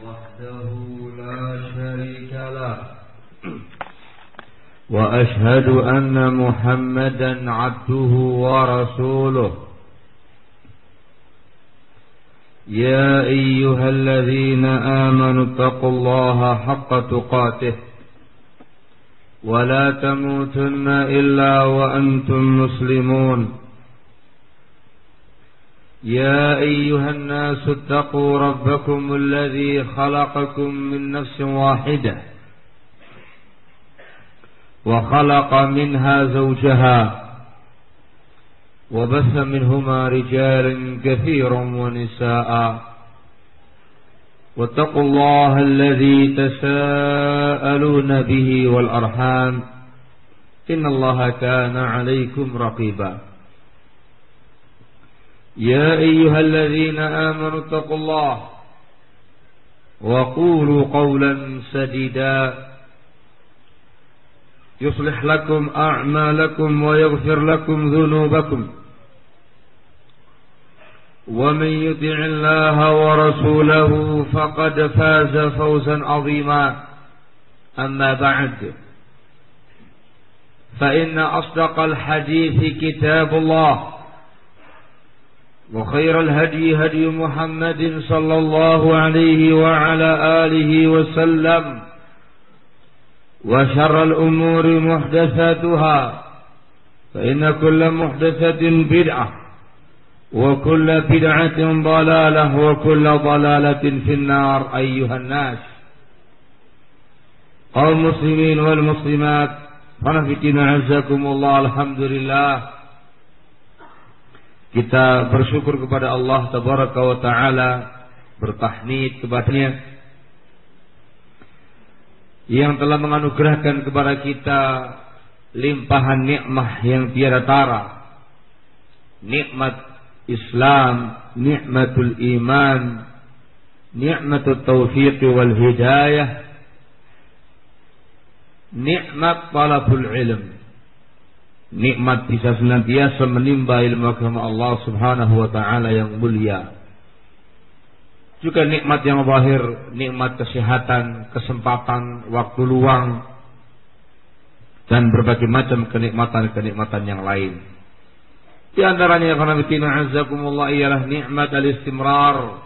وحده لا شريك له وأشهد أن محمدا عبده ورسوله يا أيها الذين آمنوا اتقوا الله حق تقاته ولا تموتن إلا وأنتم مسلمون يا أيها الناس اتقوا ربكم الذي خلقكم من نفس واحدة وخلق منها زوجها وبث منهما رجالا كثيرا ونساء واتقوا الله الذي تساءلون به والأرحام إن الله كان عليكم رقيبا يا أيها الذين آمنوا اتقوا الله وقولوا قولا سديدا يصلح لكم أعمالكم ويغفر لكم ذنوبكم ومن يطع الله ورسوله فقد فاز فوزا عظيما أما بعد فإن أصدق الحديث كتاب الله وخير الهدي هدي محمد صلى الله عليه وعلى آله وسلم وشر الأمور محدثاتها فإن كل محدثة بدعة وكل بدعة ضلالة وكل ضلالة في النار أيها الناس قوم المسلمين والمسلمات فنفتنا عزكم الله. Alhamdulillah, kita bersyukur kepada Allah Tabaraka wa Ta'ala, bertahmid kepadanya yang telah menganugerahkan kepada kita limpahan nikmat yang tiada tara, nikmat Islam, nikmatul iman, nikmatul taufiq wal hidayah, nikmat talabul ilm, nikmat bisa senantiasa menimba ilmu agama Allah Subhanahu wa Ta'ala yang mulia. Juga nikmat yang zahir, nikmat kesehatan, kesempatan, waktu luang, dan berbagai macam kenikmatan-kenikmatan yang lain. Di antaranya khanafitina azzakumullah ialah nikmat al-istimrar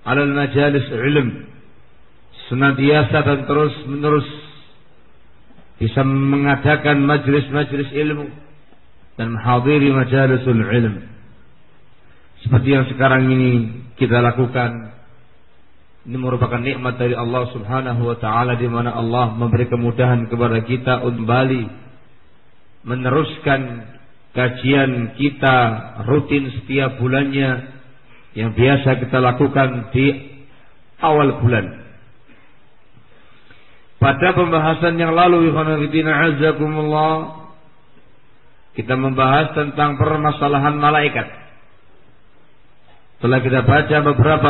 ala al-majalis ilm, senantiasa dan terus menerus bisa mengadakan majlis-majlis ilmu dan menghadiri majalisul ilm seperti yang sekarang ini kita lakukan. Ini merupakan nikmat dari Allah Subhanahu wa Ta'ala, di mana Allah memberi kemudahan kepada kita untuk kembali meneruskan kajian kita rutin setiap bulannya yang biasa kita lakukan di awal bulan. Pada pembahasan yang lalu, kita membahas tentang permasalahan malaikat. Setelah kita baca beberapa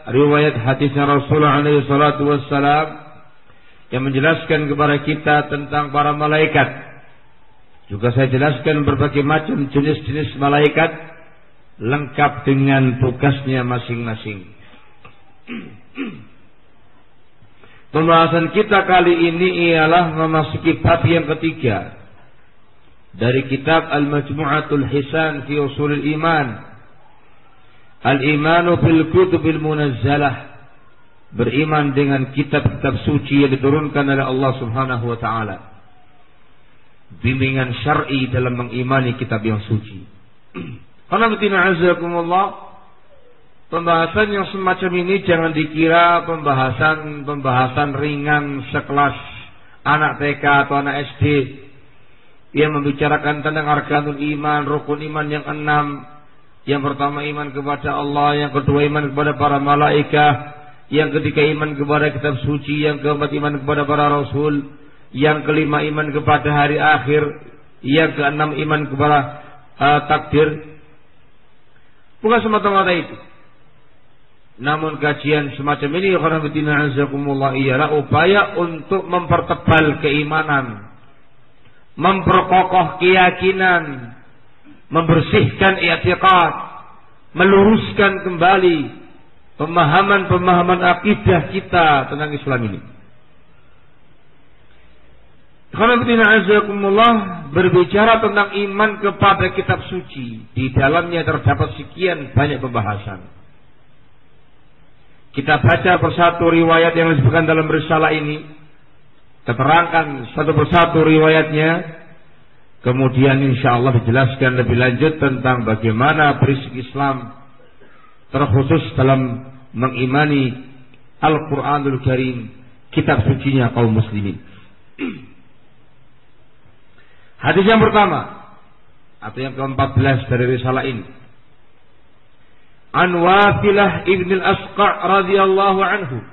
riwayat hadisnya Rasulullah SAW yang menjelaskan kepada kita tentang para malaikat. Juga saya jelaskan berbagai macam jenis-jenis malaikat lengkap dengan tugasnya masing-masing. Pembahasan kita kali ini ialah memasuki bab yang ketiga dari kitab Al-Majmu'atul Hisan fi Ushulil Iman. Al-imanu bil kutubil munazzalah, beriman dengan kitab-kitab suci yang diturunkan oleh Allah Subhanahu wa Ta'ala. Bimbingan syar'i dalam mengimani kitab yang suci. Karena pembahasan yang semacam ini jangan dikira pembahasan ringan sekelas anak TK atau anak SD yang membicarakan tentang arkanul iman, rukun iman yang 6. Yang pertama iman kepada Allah, yang kedua iman kepada para malaikat, yang ketiga iman kepada kitab suci, yang keempat iman kepada para rasul, yang kelima iman kepada hari akhir, yang keenam iman kepada takdir. Bukan semata-mata itu. Namun kajian semacam ini ialah upaya untuk mempertebal keimanan, memperkokoh keyakinan, membersihkan i'tiqad, meluruskan kembali pemahaman-pemahaman akidah kita tentang Islam ini. Berbicara tentang iman kepada kitab suci, di dalamnya terdapat sekian banyak pembahasan. Kita baca persatu riwayat yang disebutkan dalam risalah ini, terangkan satu persatu riwayatnya, kemudian insyaallah dijelaskan lebih lanjut tentang bagaimana prinsip Islam terkhusus dalam mengimani Al-Quranul Karim, kitab sucinya kaum muslimin. Hadis yang pertama atau yang ke-14 dari risalah ini, an Wafilah ibn al-Asqa' radhiyallahu anhu,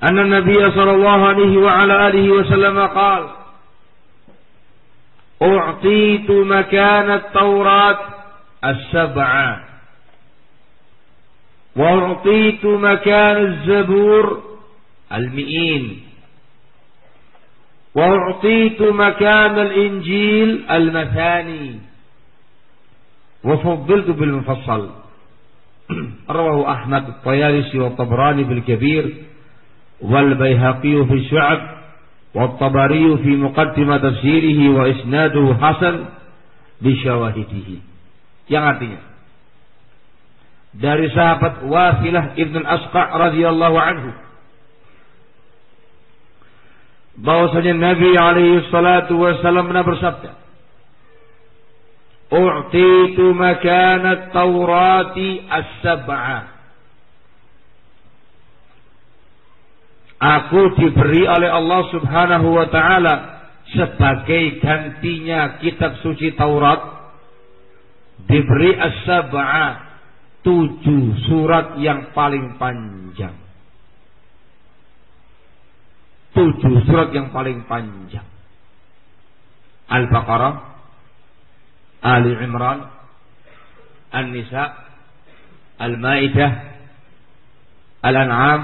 anna Nabiy sallallahu alaihi wa ala alihi wasallam qala, u'titu makan at-Taurat as-sab'a wa u'titu makan az-Zabur al-mi'in وأعطيت مكان الإنجيل المثاني وفضلت بالمفصل. رواه أحمد الطيالسي والطبراني في الكبير والبيهقي في الشعب والطبري في مقدمة تفسيره وإسناده حسن بشواهده. Yang artinya dari sahabat Wafilah ibn al-Asqa' radhiyallahu anhu, bahwasanya Nabi alaihi salatu wasallam pernah bersabda, u'titu makanat Taurati as-sab'a, aku diberi oleh Allah subhanahu wa ta'ala sebagai gantinya kitab suci Taurat, diberi as-sab'a, 7 surat yang paling panjang. 7 surat yang paling panjang. Al-Baqarah, Ali Imran, An-Nisa, Al-Maidah, Al-An'am,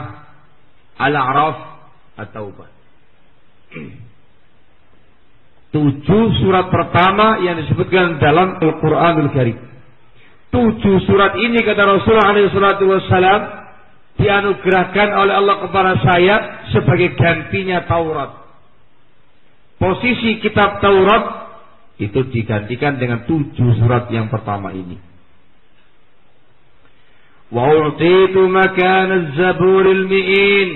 Al-A'raf, At-Taubah. 7 surat pertama yang disebutkan dalam Al-Quranul Karim. 7 surat ini kata Rasulullah SAW dianugerahkan oleh Allah kepada saya sebagai gantinya Taurat. Posisi kitab Taurat itu digantikan dengan 7 surat yang pertama ini. Wa u'titu makan az-Zabur al-mi'in,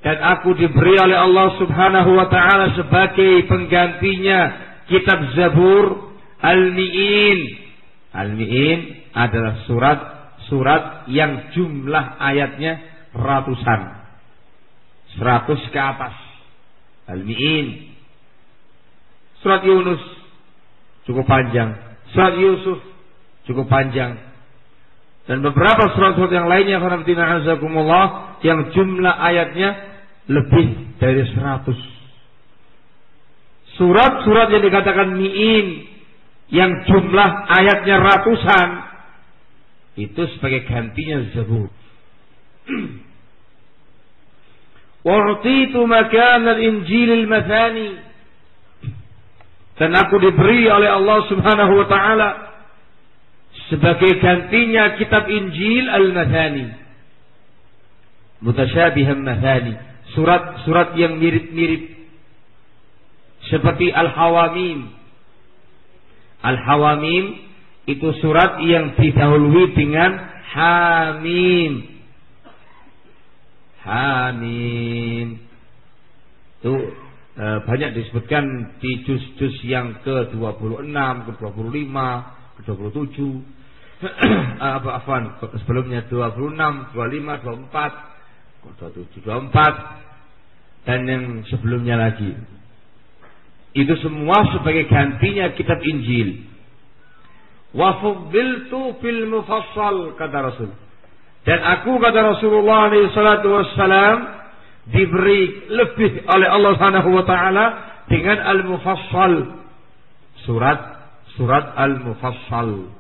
dan aku diberi oleh Allah subhanahu wa ta'ala sebagai penggantinya kitab Zabur al-mi'in. Al-mi'in adalah surat yang jumlah ayatnya ratusan, 100 ke atas. Al-mi'in. Surat Yunus cukup panjang, surat Yusuf cukup panjang, dan beberapa surat-surat yang lainnya yang jumlah ayatnya lebih dari 100. Surat-surat yang dikatakan mi'in yang jumlah ayatnya ratusan, itu sebagai gantinya Zabur. Wa'titu makan al-Injil al-Mathani, dan aku diberi oleh Allah subhanahu wa ta'ala sebagai gantinya kitab Injil al-Mathani. Mutasyabihan Mathani, surat-surat yang mirip-mirip, seperti Al-Hawamim. Al-Hawamim itu surat yang didahului dengan Hamim. Hamim itu banyak disebutkan di juz-juz yang ke-26, ke-25, ke-27. Sebelumnya 26, 25, 24, 27, 24, dan yang sebelumnya lagi. Itu semua sebagai gantinya kitab Injil. Wa fuddiltu fil mufassal, kata Rasul. Dan aku, kata Rasulullah SAW, diberi lebih oleh Allah Subhanahu wa taala dengan al-mufassal, surat al-mufassal.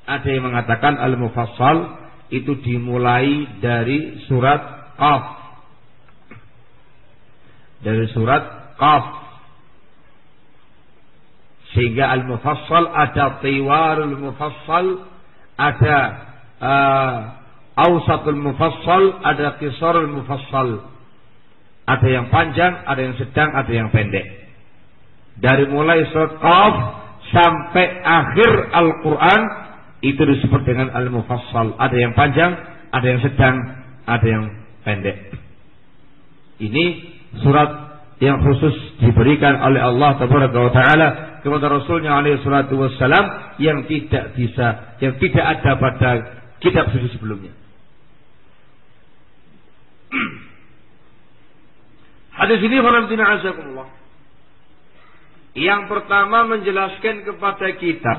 Ada yang mengatakan al-mufassal itu dimulai dari surat Qaf. Dari surat Qaf. Sehingga al-mufassal ada tiwarul mufassal, ada awsatul mufassal, ada qisarul mufassal. Ada yang panjang, ada yang sedang, ada yang pendek. Dari mulai surat Qaf sampai akhir Al-Quran itu disebut dengan al-mufassal. Ada yang panjang, ada yang sedang, ada yang pendek. Ini surat yang khusus diberikan oleh Allah Tabaraka wa Ta'ala kepada Rasulnya alaihi salatu wassalam yang tidak ada pada kitab suci sebelumnya. Hadis ini yang pertama menjelaskan kepada kita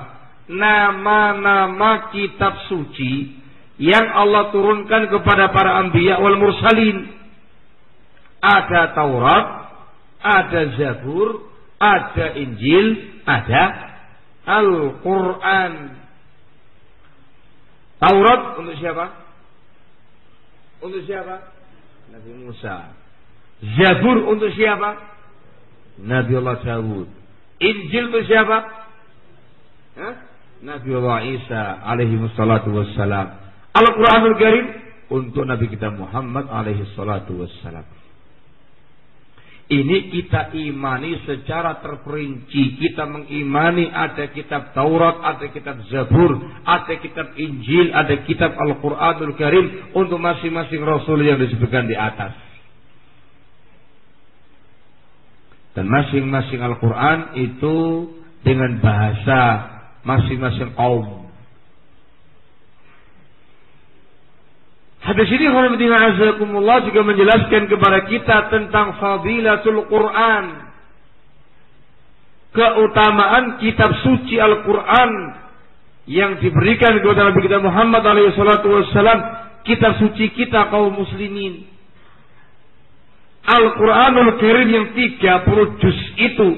nama-nama kitab suci yang Allah turunkan kepada para anbiya wal mursalin. Ada Taurat, ada Zabur, ada Injil, ada Al-Quran. Taurat untuk siapa? Untuk siapa? Nabi Musa. Zabur untuk siapa? Nabi Allah Dawud. Injil untuk siapa? Nabi Allah Isa alaihi wassalatu wassalam. Al-Quranul Karim untuk Nabi kita Muhammad alaihi salatu wassalam. Ini kita imani secara terperinci. Kita mengimani ada kitab Taurat, ada kitab Zabur, ada kitab Injil, ada kitab Al-Quranul Karim untuk masing-masing Rasul yang disebutkan di atas. Dan masing-masing Al-Quran itu dengan bahasa masing-masing kaum. Hadis ini Allah juga menjelaskan kepada kita tentang fadilatul Quran. Keutamaan kitab suci Al-Quran yang diberikan kepada Nabi kita Muhammad SAW. Kitab suci kita kaum muslimin. Al-Quranul Karim yang 30 juz itu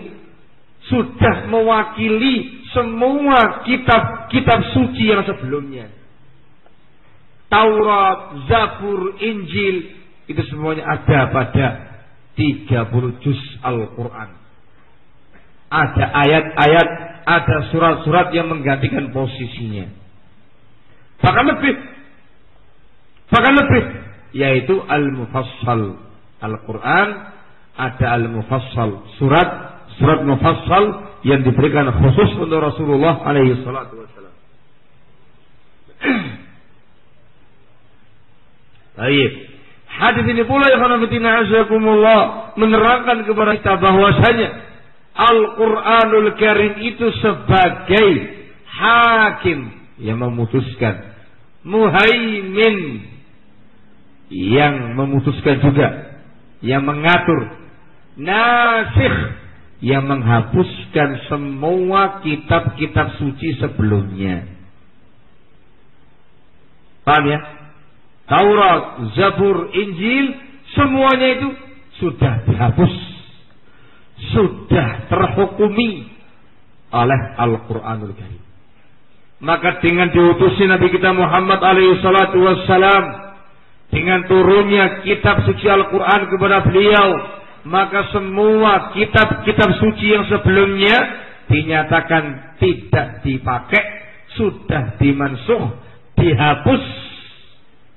sudah mewakili semua kitab-kitab suci yang sebelumnya. Taurat, Zabur, Injil itu semuanya ada pada 30 juz Al-Quran. Ada ayat-ayat, ada surat-surat yang menggantikan posisinya. Bahkan lebih, yaitu Al-Mufassal. Al-Quran ada Al-Mufassal, surat mufassal yang diberikan khusus untuk Rasulullah alaihi salatu wassalam. Baik. Hadis ini pula ya azakumullah menerangkan kepada kita bahwasanya Al-Quranul Karim itu sebagai hakim yang memutuskan, muhaimin yang memutuskan juga, yang mengatur, nasikh yang menghapuskan semua kitab-kitab suci sebelumnya. Paham ya? Taurat, Zabur, Injil, semuanya itu sudah dihapus, sudah terhukumi oleh Al-Quranul Karim. Maka dengan diutusnya Nabi kita Muhammad alaihi salatu wassalam, dengan turunnya kitab suci Al-Quran kepada beliau, maka semua kitab-kitab suci yang sebelumnya dinyatakan tidak dipakai, sudah dimansuh, dihapus.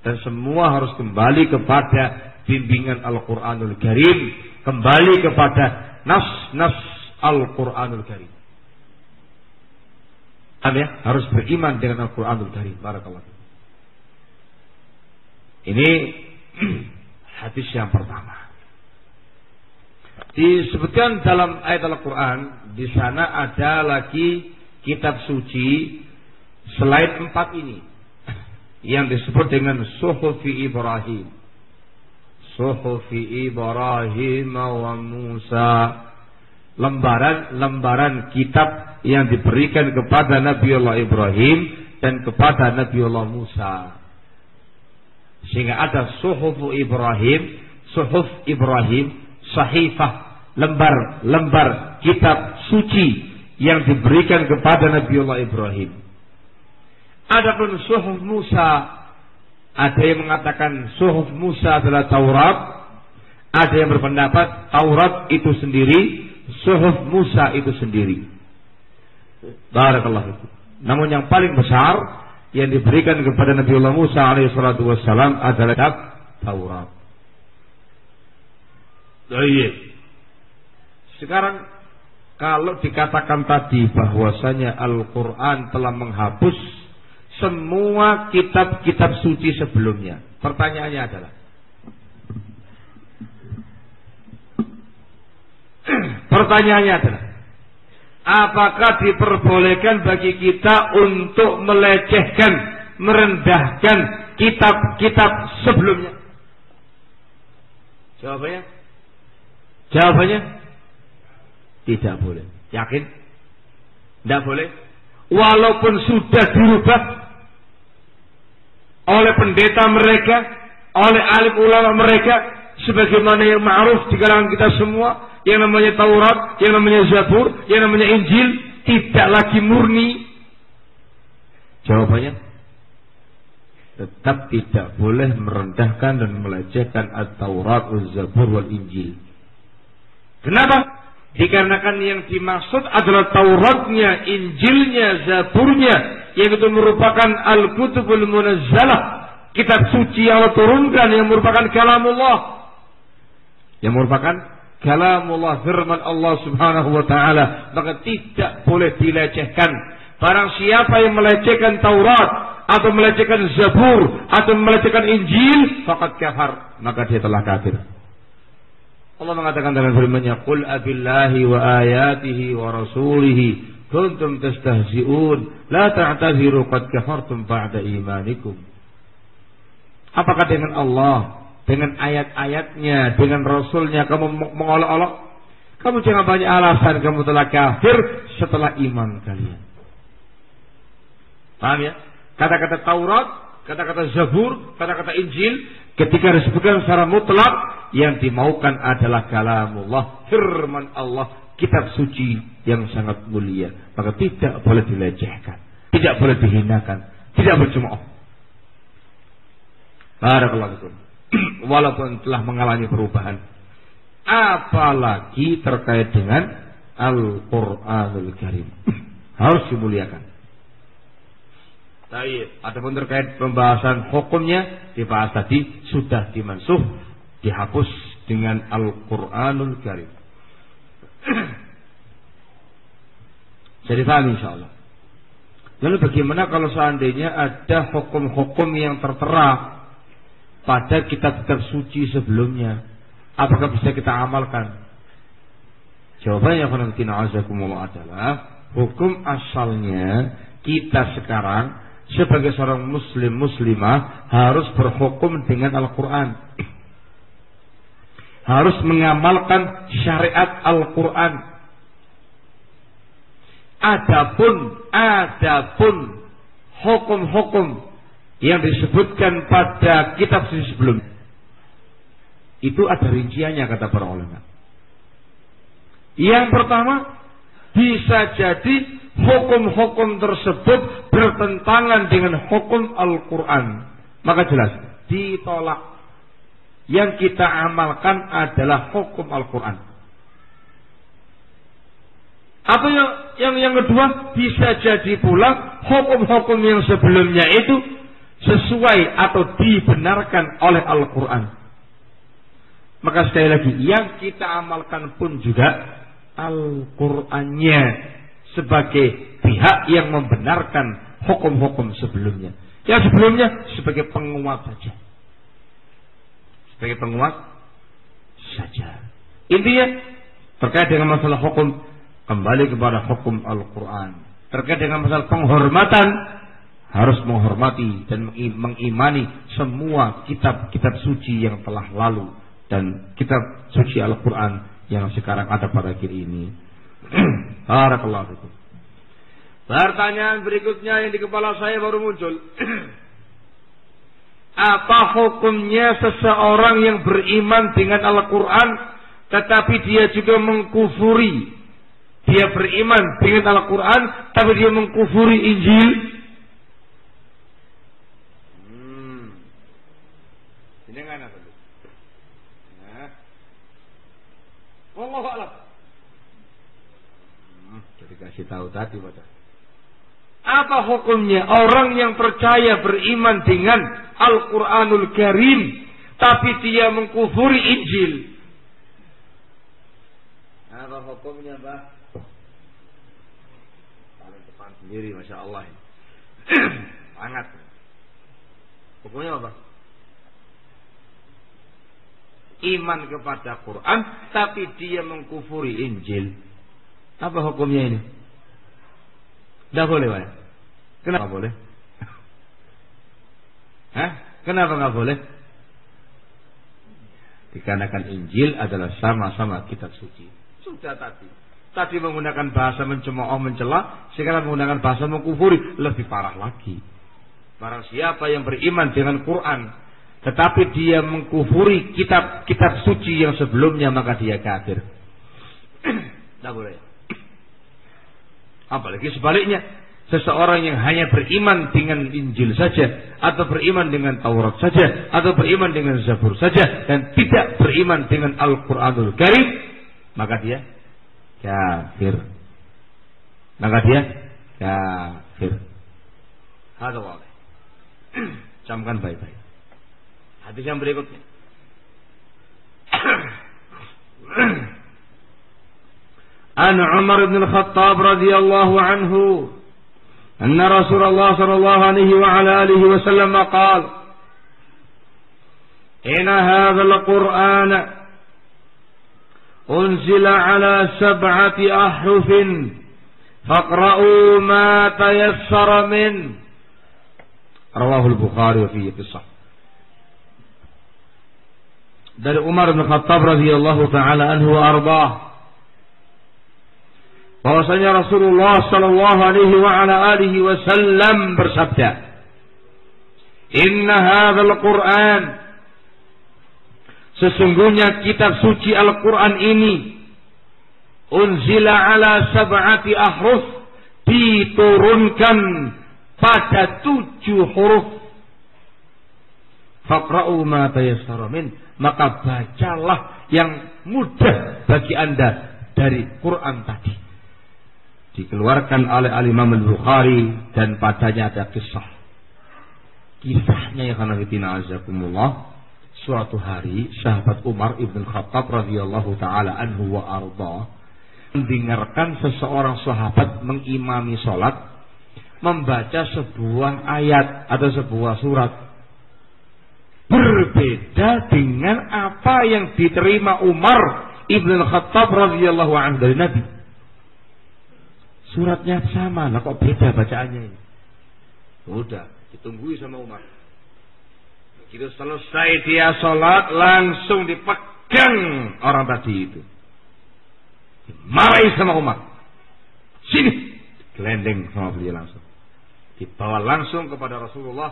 Dan semua harus kembali kepada bimbingan Al-Quranul Karim, kembali kepada nas-nas Al-Quranul Karim. Ya, harus beriman dengan Al-Quranul Karim. Barakallahu. Ini hadis yang pertama. Disebutkan dalam ayat Al-Quran, di sana ada lagi kitab suci selain 4 ini, yang disebut dengan Suhufi Ibrahim. Suhufi Ibrahim wa Musa. Lembaran-lembaran kitab yang diberikan kepada Nabiullah Ibrahim dan kepada Nabiullah Musa. Sehingga ada Suhufu Ibrahim, Suhuf Ibrahim, Sahifah, lembar kitab suci yang diberikan kepada Nabiullah Ibrahim. Adapun Suhuf Musa, ada yang mengatakan Suhuf Musa adalah Taurat, ada yang berpendapat Taurat itu sendiri, Suhuf Musa itu sendiri. Barakallahu. Namun yang paling besar yang diberikan kepada Nabiullah Musa alaihissalatu wassalam adalah kitab Taurat. Baik. Sekarang kalau dikatakan tadi bahwasanya Al-Quran telah menghapus semua kitab-kitab suci sebelumnya, pertanyaannya adalah apakah diperbolehkan bagi kita untuk melecehkan, merendahkan kitab-kitab sebelumnya? Jawabannya tidak boleh. Yakin? Tidak boleh. Walaupun sudah dirubah oleh pendeta mereka, oleh alim ulama mereka, sebagaimana yang ma'ruf di kalangan kita semua, yang namanya Taurat, yang namanya Zabur, yang namanya Injil tidak lagi murni. Jawabannya tetap tidak boleh merendahkan dan melecehkan At-Taurat, Az-Zabur, wal Injil. Kenapa? Dikarenakan yang dimaksud adalah Tauratnya, Injilnya, Zaburnya, yang itu merupakan Al-Kutubul Munazzalah, kitab suci yang Allah turunkan, yang merupakan kalamullah, yang merupakan kalamullah, firman Allah subhanahu wa ta'ala. Maka tidak boleh dilecehkan. Barang siapa yang melecehkan Taurat, atau melecehkan Zabur, atau melecehkan Injil, faqad kafar, maka dia telah kafir. Allah mengatakan dalam firman-Nya, "Qul abillahi wa ayatihi wa rasulihi kuntum tastahzi'un la ta'tadhiru qad kafartum ba'da imanikum." Apakah dengan Allah, dengan ayat-ayatnya, dengan Rasulnya kamu mengolok-olok? Kamu jangan banyak alasan, kamu telah kafir setelah iman kalian. Paham ya? Kata-kata Taurat, kata-kata Zabur, kata-kata Injil, ketika disebutkan secara mutlak, yang dimaukan adalah kalamullah, firman Allah, kitab suci yang sangat mulia. Maka tidak boleh dilecehkan, tidak boleh dihinakan, tidak bercemooh. Barakallahu fikum. Walaupun telah mengalami perubahan, apalagi terkait dengan Al-Quranul Karim, harus dimuliakan. Baik, adapun terkait pembahasan hukumnya dibahas tadi, sudah dimansuh, dihapus dengan Al-Quranul Karim. Jadi paham insyaallah. Lalu bagaimana kalau seandainya ada hukum-hukum yang tertera pada kitab-kitab suci sebelumnya, apakah bisa kita amalkan? Jawabannya adalah hukum asalnya kita sekarang sebagai seorang muslim muslimah harus berhukum dengan Al-Quran, harus mengamalkan syariat Al-Quran. Adapun hukum-hukum yang disebutkan pada kitab suci sebelumnya, itu ada rinciannya kata para ulama. Yang pertama, bisa jadi hukum-hukum tersebut bertentangan dengan hukum Al-Quran, maka jelas ditolak. Yang kita amalkan adalah hukum Al-Quran. Atau yang kedua, bisa jadi pula hukum-hukum yang sebelumnya itu sesuai atau dibenarkan oleh Al-Quran. Maka sekali lagi, yang kita amalkan pun juga Al-Qurannya sebagai pihak yang membenarkan hukum-hukum sebelumnya. Yang sebelumnya sebagai penguat saja. Sebagai penguat saja. Intinya terkait dengan masalah hukum, kembali kepada hukum Al-Quran. Terkait dengan masalah penghormatan, harus menghormati dan mengimani semua kitab-kitab suci yang telah lalu dan kitab suci Al-Quran yang sekarang ada pada kiri ini. Barakallahu fikum. Pertanyaan berikutnya yang di kepala saya baru muncul. Apa hukumnya seseorang yang beriman dengan Al-Quran tetapi dia juga mengkufuri? Dia beriman dengan Al-Quran tapi dia mengkufuri Injil. Ini kan apa? Nah, wallahu a'lam. Jadi kasih tahu tadi pada. Apa hukumnya orang yang percaya beriman dengan Al-Quranul Karim, tapi dia mengkufuri Injil? Apa hukumnya, Pak? Paling depan sendiri, Masya Allah. Sangat. Hukumnya apa? Iman kepada Quran, tapi dia mengkufuri Injil. Apa hukumnya ini? Tidak boleh, Pak. Kenapa boleh? Hah? Kenapa nggak boleh? Dikarenakan Injil adalah sama-sama kitab suci. Sudah tadi. Tadi menggunakan bahasa mencemooh, mencela, sekarang menggunakan bahasa mengkufuri. Lebih parah lagi. Barang siapa yang beriman dengan Quran, tetapi dia mengkufuri kitab suci yang sebelumnya, maka dia kafir. Tidak boleh. Apalagi sebaliknya, seseorang yang hanya beriman dengan Injil saja, atau beriman dengan Taurat saja, atau beriman dengan Zabur saja, dan tidak beriman dengan Al-Quranul Karim, maka dia kafir. Maka dia kafir. Hada wa'ala. Camkan baik-baik. Hadis yang berikutnya. An Umar bin Khattab radhiyallahu anhu, anna Rasulullah sallallahu alaihi wa ala alihi wasallam qala: "Inna hadzal Qur'an unzila ala sab'ati ahrufin faqra'u ma tayassara min." Rawahu al-Bukhari fi qissah. Dari Umar bin Khattab radhiyallahu taala anhu arbah, bahwasanya Rasulullah sallallahu alaihi wa ala alihi wasallam bersabda, "Inna hadzal Qur'an", sesungguhnya kitab suci Al-Qur'an ini, unzila ala sab'ati ahruf, diturunkan pada 7 huruf. Faqra'u ma tayassara min, maka bacalah yang mudah bagi Anda dari Quran tadi. Dikeluarkan oleh Al-Imam Al-Bukhari dan padanya ada kisah. Kisahnya ya khanafitina azakumullah, suatu hari sahabat Umar ibn Khattab radhiyallahu taala anhu wa arda mendengarkan seseorang sahabat mengimami salat, membaca sebuah ayat atau sebuah surat berbeda dengan apa yang diterima Umar ibn Khattab radhiyallahu anhu dari Nabi. Suratnya sama, lah kok beda bacaannya ini? Udah, ditunggui sama Umar. Begitu selesai dia sholat, langsung dipegang orang tadi itu. Dimarahi sama Umar. Sini, gelendeng sama beliau langsung. Dibawa langsung kepada Rasulullah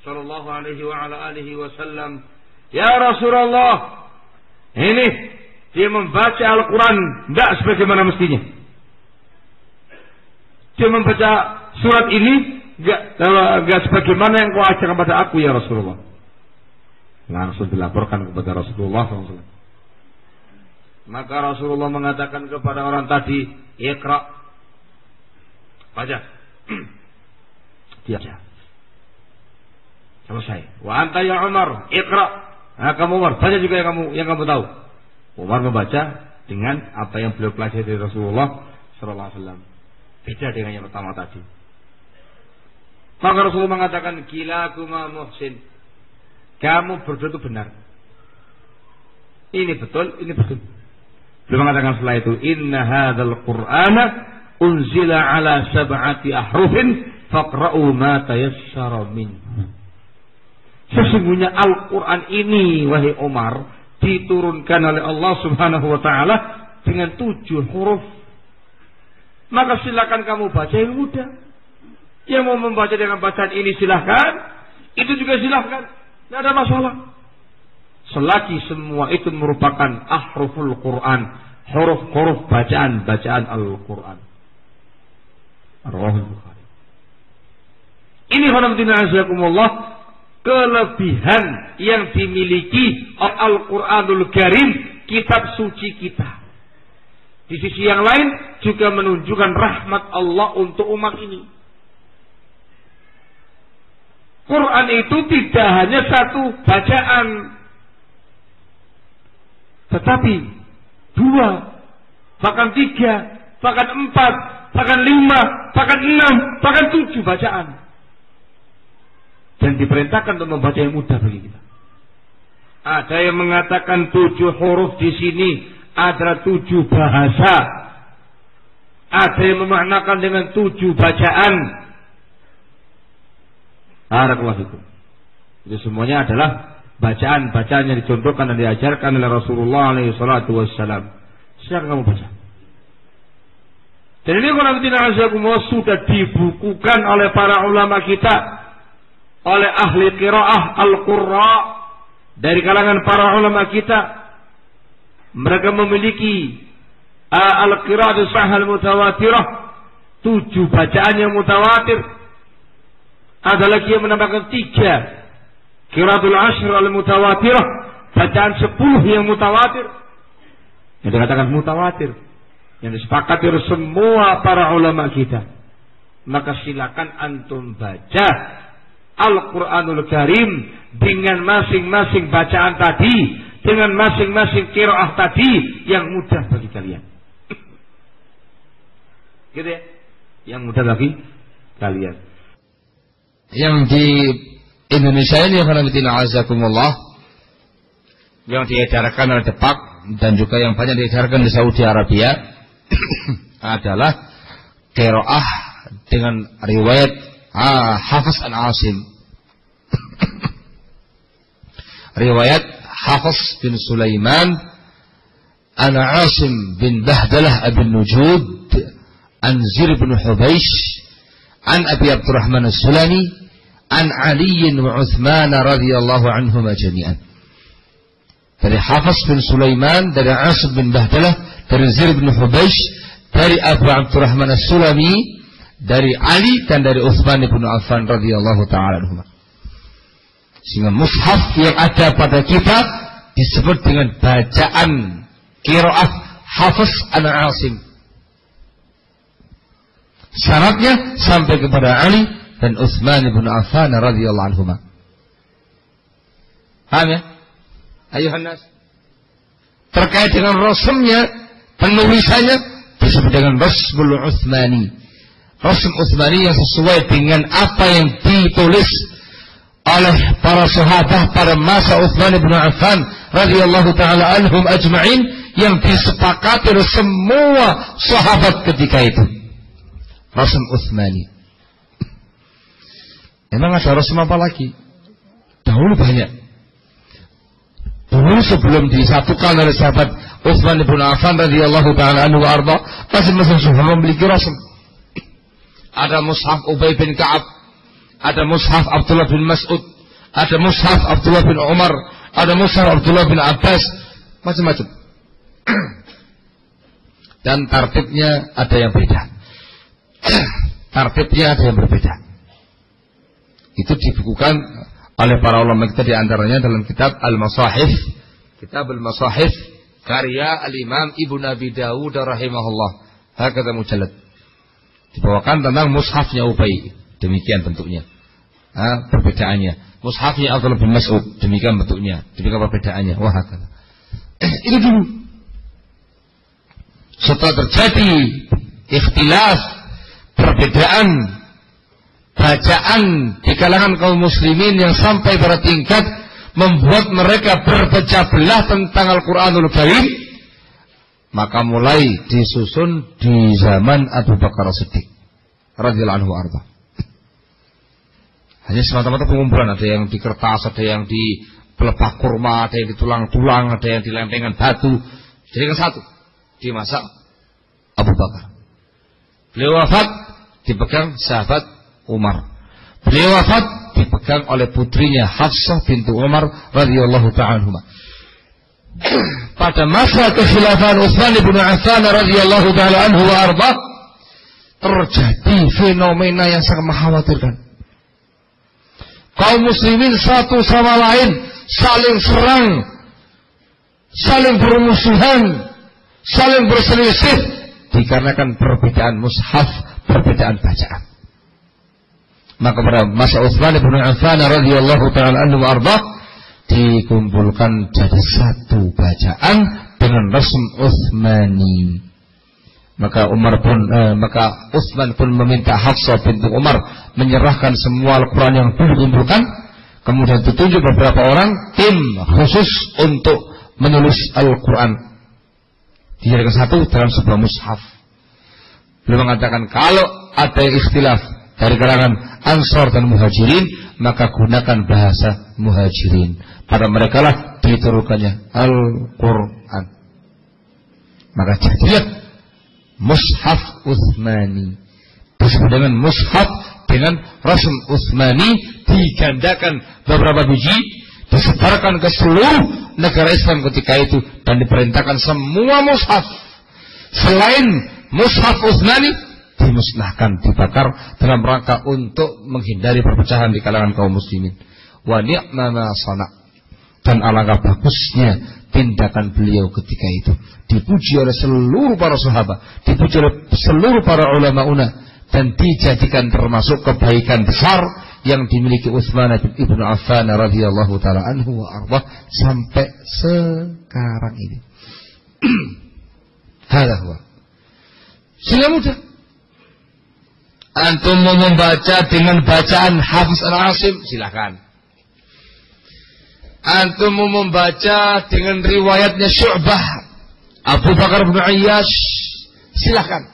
sallallahu alaihi wa ala alihi wasallam. Ya Rasulullah, ini dia membaca Al-Quran tidak sebagaimana mestinya. Dia membaca surat ini enggak sebagaimana yang kau ajarkan kepada aku ya Rasulullah. Langsung dilaporkan kepada Rasulullah SAW. Maka Rasulullah mengatakan kepada orang tadi, Iqra, baca. Dia baca. Selesai. Wa anta ya Umar, Iqra. Nah, kamu Umar, baca juga yang kamu tahu. Umar membaca dengan apa yang beliau pelajari dari Rasulullah sallallahu alaihi wasallam. Beda dengan yang pertama tadi. Maka Rasulullah mengatakan, kilakuma muhsin. Kamu berdua itu benar. Ini betul, ini betul. Beliau mengatakan setelah itu, inna hadzal Qur'ana unzila ala sab'ati ahrufin faqra'u ma tayassara minhu. Sesungguhnya Al-Quran ini, wahai Umar, diturunkan oleh Allah subhanahu wa ta'ala dengan 7 huruf. Maka silakan kamu baca yang mudah. Yang mau membaca dengan bacaan ini silahkan, itu juga silahkan, tidak ada masalah. Selagi semua itu merupakan ahruful Quran, huruf-huruf bacaan Al-Quran. Rawahul Bukhari. Ini alhamdulillah kelebihan yang dimiliki Al-Quranul Karim, kitab suci kita. Di sisi yang lain juga menunjukkan rahmat Allah untuk umat ini. Quran itu tidak hanya satu bacaan, tetapi 2, bahkan 3, bahkan 4, bahkan 5, bahkan 6, bahkan 7 bacaan. Dan diperintahkan untuk membaca yang mudah bagi kita. Ada yang mengatakan 7 huruf di sini adalah 7 bahasa. Ada yang memaknakan dengan 7 bacaan. Barakallahu fikum. Itu semuanya adalah bacaan-bacaan yang dicontohkan dan diajarkan oleh Rasulullah SAW. Silakan kamu baca. Dan ini sudah dibukukan oleh para ulama kita, oleh ahli qiraah al-qurra, dari kalangan para ulama kita. Mereka memiliki al-qiraah sahih mutawatirah, 7 bacaan yang mutawatir. Ada lagi yang menambahkan 3, qiraatul ashr al-mutawatirah, bacaan 10 yang mutawatir. Yang dikatakan mutawatir, yang disepakati oleh semua para ulama kita. Maka silakan antum baca Al-Quranul Karim dengan masing-masing bacaan tadi, dengan masing-masing qiraah tadi yang mudah bagi kalian. Gitu ya? Yang mudah bagi kalian. Yang di Indonesia ini yang diedarkan oleh Depak dan juga yang banyak diedarkan di Saudi Arabia adalah qiraah dengan riwayat Hafiz an Asim. Riwayat Hafiz bin Sulaiman an Asim bin Bahdalah bin Nujud an Zir bin Hubaish an Abi Abdurrahman As-Sulami an Ali wa Uthman radhiyallahu anhum jami'an. Dari Hafiz bin Sulaiman, dari Asim bin Bahdalah, dari Zir bin Hubaish, dari Abu Abdurrahman As-Sulami, dari Ali dan dari Uthman bin Affan radhiyallahu ta'ala anhum. Sehingga mushaf yang ada pada kita disebut dengan bacaan qiraah Hafiz an Asim. Syaratnya sampai kepada Ali dan Utsman bin Affan radhiyallahu anhuma. Paham ya? Ayuhan nas. Terkait dengan rasmnya, penulisannya disebut dengan Rasmul Utsmani. Rasm Utsmani yang sesuai dengan apa yang ditulis oleh para sahabat pada masa Utsman bin Affan radhiyallahu taala anhum ajma'in, yang disepakati oleh semua sahabat ketika itu. Rasm Utsmani. Emang ada rasm apa lagi? Dahulu banyak. Dulu sebelum disatukan oleh sahabat Utsman bin Affan radhiyallahu taala anhu arba, masing-masing sahabat memiliki rasm. Ada mushaf Ubay bin Ka'ab, ada mushaf Abdullah bin Mas'ud, ada mushaf Abdullah bin Umar, ada mushaf Abdullah bin Abbas, macam-macam. Dan tartibnya ada yang beda. Tartibnya ada yang berbeda. Itu dibukukan oleh para ulama kita, di antaranya dalam kitab Al-Masahif, Kitab Al-Masahif karya Al-Imam Ibnu Abi Dawud rahimahullah. Hakadha mujallad. Dibawakan tentang mushafnya Ubay, demikian bentuknya. Perbedaannya. Mushafnya Abdullah bin Mas'ud, demikian bentuknya, demikian perbedaannya. Wah, hakadha. Ini dulu. Setelah terjadi ikhtilaf, perbedaan bacaan di kalangan kaum muslimin yang sampai pada tingkat membuat mereka berpecah belah tentang Al-Quranul Karim, maka mulai disusun di zaman Abu Bakar As-Siddiq radhiyallahu anhu arba. Hanya semata-mata pengumpulan, ada yang di kertas, ada yang di pelepah kurma, ada yang di tulang-tulang, ada yang di lempengan batu. Jadi kan satu di masa Abu Bakar. Beliau wafat dipegang sahabat Umar. Beliau wafat dipegang oleh putrinya Hafsah bintu Umar radhiyallahu ta'ala anhuma. Pada masa kekhilafan Utsman bin Affan radhiyallahu ta'ala anhu wa arba, terjadi fenomena yang sangat mengkhawatirkan. Kaum muslimin satu sama lain saling serang, saling bermusuhan, saling berselisih dikarenakan perbedaan mushaf, perbedaan bacaan. Maka pada masa Utsman bin Affan radhiyallahu taala anhu arda dikumpulkan jadi satu bacaan dengan rasm Utsmani. Maka Utsman pun meminta Hafsah binti Umar menyerahkan semua Al-Quran yang dikumpulkan. Kemudian ditunjuk beberapa orang tim khusus untuk menulis Al-Quran. Dijadikan satu dalam sebuah mushaf. Beliau mengatakan kalau ada ikhtilaf dari kalangan Ansar dan Muhajirin, maka gunakan bahasa Muhajirin. Pada mereka lah diturunkannya Al-Quran. Maka jadilah Mushaf Utsmani, disebut dengan mushaf dengan rasm Utsmani, digandakan beberapa biji, disebarkan ke seluruh negara Islam ketika itu, dan diperintahkan semua mushaf selain mushaf Utsmani dimusnahkan, dibakar dalam rangka untuk menghindari perpecahan di kalangan kaum muslimin. Wa ni'ma ma sana', dan alangkah bagusnya tindakan beliau ketika itu. Dipuji oleh seluruh para sahabat, dipuji oleh seluruh para ulama, dan dijadikan termasuk kebaikan besar yang dimiliki Utsman bin Affan radhiyallahu taala anhu wa arda sampai sekarang ini. Hadza huwa. Sila mudah. Antum mau membaca dengan bacaan Hafiz Al-Asim, silakan. Antum mau membaca dengan riwayatnya Syu'bah, Abu Bakar bin Ayyash, silakan.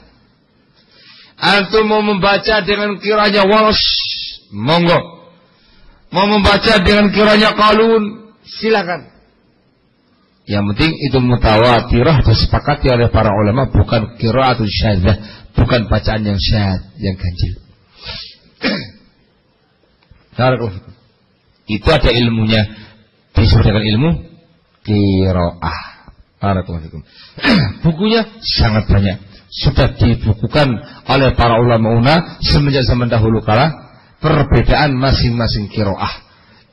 Antum mau membaca dengan kiranya Warsh, monggo. Mau membaca dengan kiranya Qalun, silakan. Yang penting itu mutawatirah, disepakati oleh para ulama, bukan qiraatul syadzah, bukan bacaan yang syadz, yang ganjil. Itu ada ilmunya, disebut dengan ilmu qiraah. Barakallahu. Bukunya sangat banyak, sudah dibukukan oleh para ulama semenjak zaman dahulu kala, perbedaan masing-masing qiraah.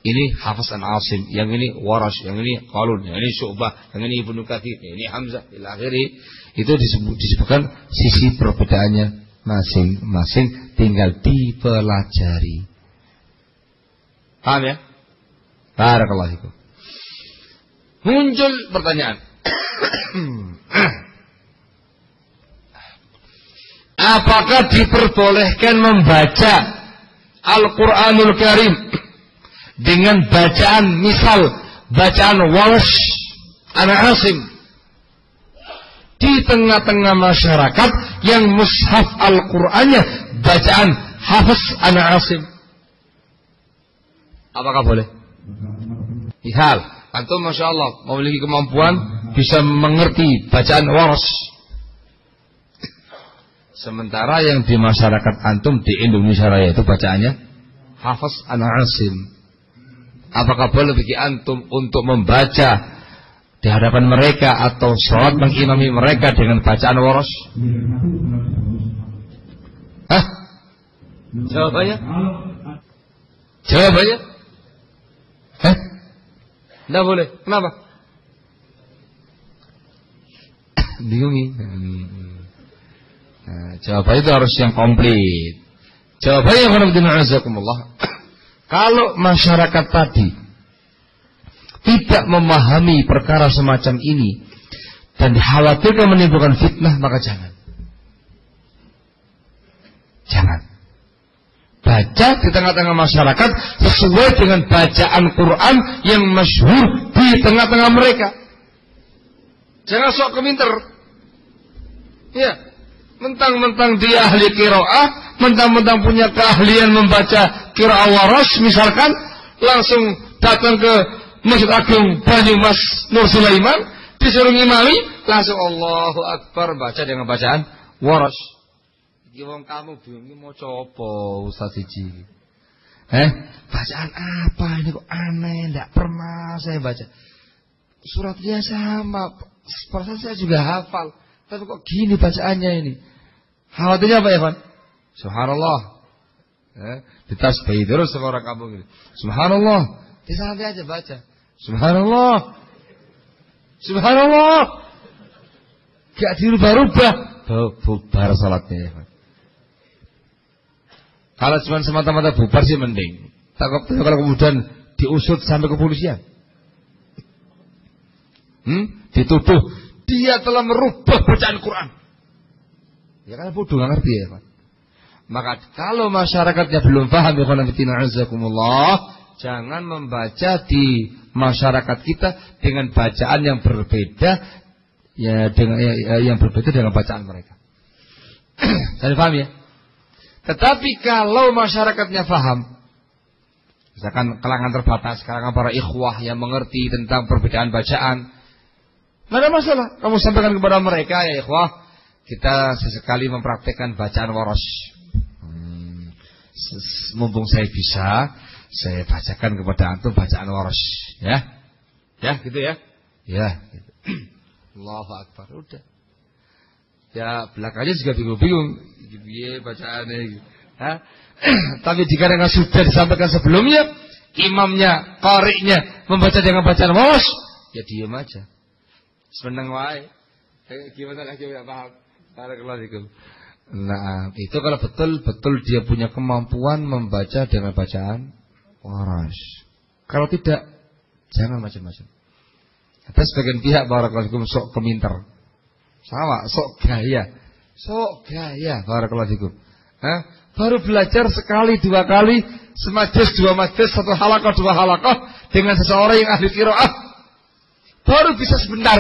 Ini Hafiz Al-Asim, yang ini Warash, yang ini Qalun, yang ini Syu'bah, yang ini Ibnu Katsir, yang ini Hamzah, ila akhiri. Itu disebutkan sisi perbedaannya masing-masing, tinggal dipelajari. Paham ya? Barakallahu fikum. Muncul pertanyaan. Apakah diperbolehkan membaca Al-Quranul Karim dengan bacaan, misal bacaan Warsh An-Asim, di tengah-tengah masyarakat yang mushaf Al-Qurannya bacaan Hafiz An-Asim? Apakah boleh? Ihal, antum Masya Allah memiliki kemampuan bisa mengerti bacaan Warsh, sementara yang di masyarakat antum di Indonesia Raya itu bacaannya Hafiz An-Asim. Apakah boleh bagi antum untuk membaca di hadapan mereka atau sholat mengimami mereka dengan bacaan Warsh? Hah? Jawabannya? Jawabannya? Hah? Tidak boleh. Kenapa? Bingungi. Nah, jawabannya itu harus yang komplit. Jawabannya kalau masyarakat tadi tidak memahami perkara semacam ini dan dikhawatirkan menimbulkan fitnah, maka jangan. Baca di tengah-tengah masyarakat sesuai dengan bacaan Quran yang masyhur di tengah-tengah mereka. Jangan sok keminter. Ya, mentang-mentang dia ahli qiraah, mentang-mentang punya keahlian membaca qiraah Warsh misalkan, langsung datang ke Masjid Agung Banyumas Nur Sulaiman, disuruh ngimami, langsung Allahu Akbar baca dengan bacaan Warsh. Iki wong kamu bingung mau coba Ustaz Siji. Bacaan apa ini kok aneh, enggak pernah saya baca. Suratnya sama, perasaan saya juga hafal, tapi kok gini bacaannya ini. Khawatirnya apa ya, Pak? Subhanallah. Ditasbih terus sama orang kampung ini. Subhanallah. Disantai aja baca. Subhanallah. Subhanallah. Gak dirubah-rubah. Bubar salatnya ya, Pak. Kalau cuma semata-mata bubar sih mending. Takut kalau kemudian diusut sampai kepolisian. Dituduh dia telah merubah bacaan Quran. Ya kan bodoh nggak ngerti ya Pak. Maka kalau masyarakatnya belum paham ya azakumullah, jangan membaca di masyarakat kita dengan bacaan yang berbeda ya dengan yang berbeda dengan bacaan mereka. Saya paham ya. Tetapi kalau masyarakatnya paham, misalkan kalangan terbatas, kalangan para ikhwah yang mengerti tentang perbedaan bacaan, nggak ada masalah. Kamu sampaikan kepada mereka, ya ikhwah, kita sesekali mempraktekkan bacaan waras. Mumpung saya bisa, saya bacakan kepada antum bacaan waras, ya, ya gitu ya, ya. Gitu. Allahu Akbar, udah. Ya belakangnya juga bingung-bingung, gini bacaannya. Gitu. Tapi jika dengan sudah disampaikan sebelumnya, imamnya, qari'nya membaca dengan bacaan waras, ya diam aja. Seneng wae. Gimana lagi enggak paham? Barakallahu. Nah, itu kalau betul-betul dia punya kemampuan membaca dengan bacaan waras. Kalau tidak, jangan macam-macam. Ada sebagian pihak barakallahu sok keminter. Sama, sok gaya. Sok gaya barakallahu. Baru belajar sekali, dua kali, semajlis, dua majlis, satu halaqah, dua halaqah dengan seseorang yang ahli qiraah. Baru bisa sebentar.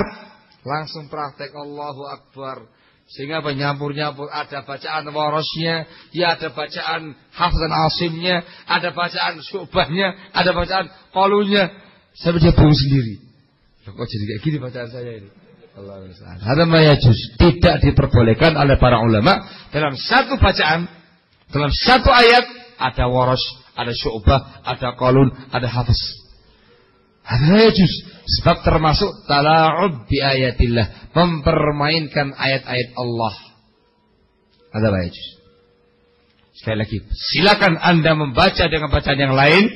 Langsung praktek Allahu Akbar. Sehingga nyampur-nyampur, ada bacaan warasnya, ya ada bacaan Hafs dan Asimnya, ada bacaan Syu'bahnya, ada bacaan Qalunya. Sampai dia bingung sendiri. Kok jadi kayak gini bacaan saya ini? Allah SWT. Hada ma yajuz, tidak diperbolehkan oleh para ulama dalam satu bacaan, dalam satu ayat ada waras, ada Syu'bah, ada Qalun, ada Hafs. Hada yajuz. Sebab termasuk tala'ub bi ayatillah, mempermainkan ayat-ayat Allah. Ada baik. Sekali lagi, silakan Anda membaca dengan bacaan yang lain.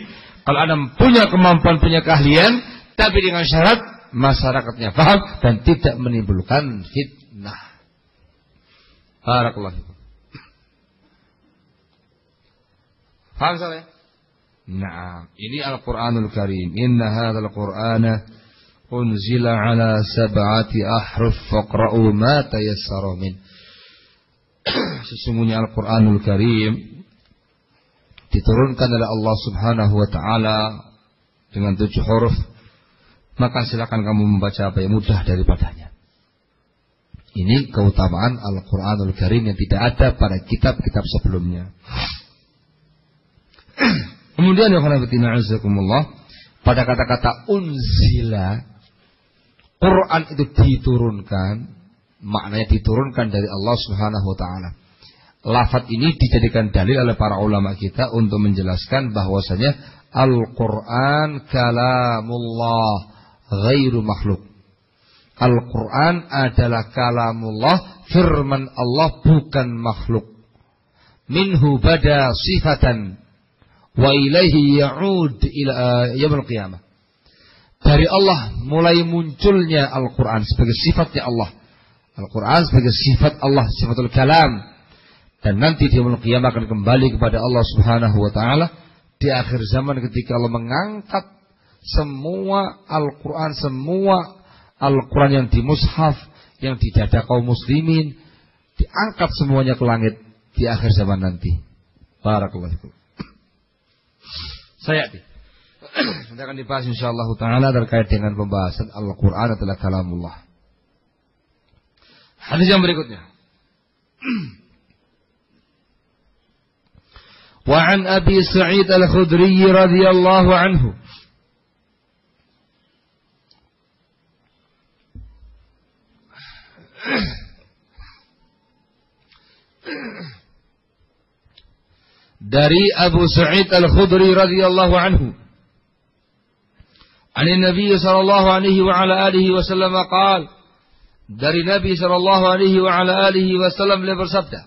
Kalau Anda punya kemampuan, punya keahlian, tapi dengan syarat masyarakatnya paham dan tidak menimbulkan fitnah. Barakallahu fikum. Paham saya? Nah, ini Al-Quranul Karim. Inna hadzal Qur'ana unzila ala sab'ati ahruf faqra'u ma tayassara min. Sesungguhnya Al-Quranul Karim diturunkan oleh Allah Subhanahu wa taala dengan 7 huruf. Maka silakan kamu membaca apa yang mudah daripadanya. Ini keutamaan Al-Quranul Karim yang tidak ada pada kitab-kitab sebelumnya. Kemudian ya khanafatina azakumullah, pada kata-kata unzila, Quran itu diturunkan, maknanya diturunkan dari Allah Subhanahu wa taala. Lafaz ini dijadikan dalil oleh para ulama kita untuk menjelaskan bahwasanya Al-Quran kalamullah ghairu makhluk. Al-Quran adalah kalamullah, firman Allah, bukan makhluk. Minhu bada sifatan wa ilaihi ya'ud ila yaumil qiyamah. Dari Allah mulai munculnya Al-Quran sebagai sifatnya Allah. Al-Quran sebagai sifat Allah, sifatul kalam. Dan nanti di yaumil qiyamah akan kembali kepada Allah Subhanahu wa taala di akhir zaman ketika Allah mengangkat semua Al-Quran, semua Al-Quran yang di mushaf, yang di dada kaum muslimin, diangkat semuanya ke langit di akhir zaman nanti. Barakallahu fikum. Saya nanti akan dibahas insyaallah taala terkait dengan pembahasan Al-Quran adalah kalamullah. Hadis yang berikutnya. Wa an Abi Sa'id Al-Khudri radhiyallahu anhu. Dari Abu Sa'id Al-Khudri radhiyallahu anhu, an Nabi sallallahu alaihi wa ala alihi wasallam qaal, dari Nabi sallallahu alaihi wa ala alihi wasallam beliau bersabda,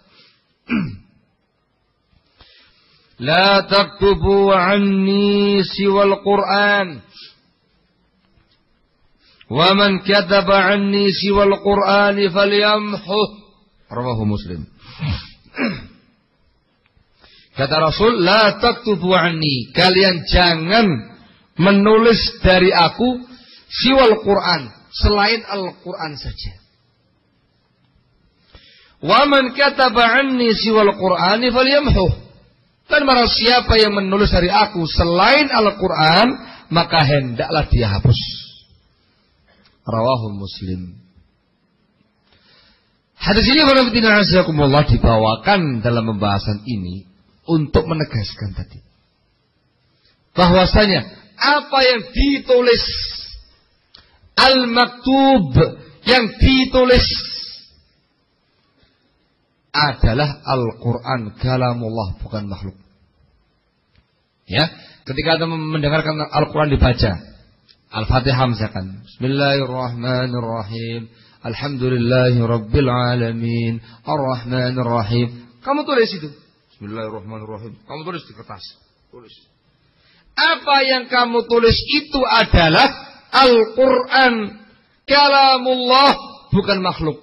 la taktubu anni siwal Qur'an, wa man kataba anni siwal Qur'an falyamhu. Rawahu Muslim. Kata Rasul, la taktubu anni, kalian jangan menulis dari aku siwal Quran, selain Al-Quran saja. Wa man kataba anni siwal Qur'ani falyamhuh. Dan barang siapa yang menulis dari aku selain Al-Quran, maka hendaklah dia hapus. Rawahul Muslim. Hadis ini dibawakan dalam pembahasan ini untuk menegaskan tadi bahwasanya apa yang ditulis al-maktub, yang ditulis adalah Al-Quran, kalamullah, bukan makhluk. Ya, ketika Anda mendengarkan Al-Quran dibaca, Al-Fatihah misalkan, Bismillahirrahmanirrahim, Alhamdulillahi Rabbil Alamin, Ar-Rahmanirrahim, kamu tulis itu, Bismillahirrahmanirrahim, kamu tulis di kertas, tulis. Apa yang kamu tulis itu adalah Al-Quran, kalamullah, bukan makhluk.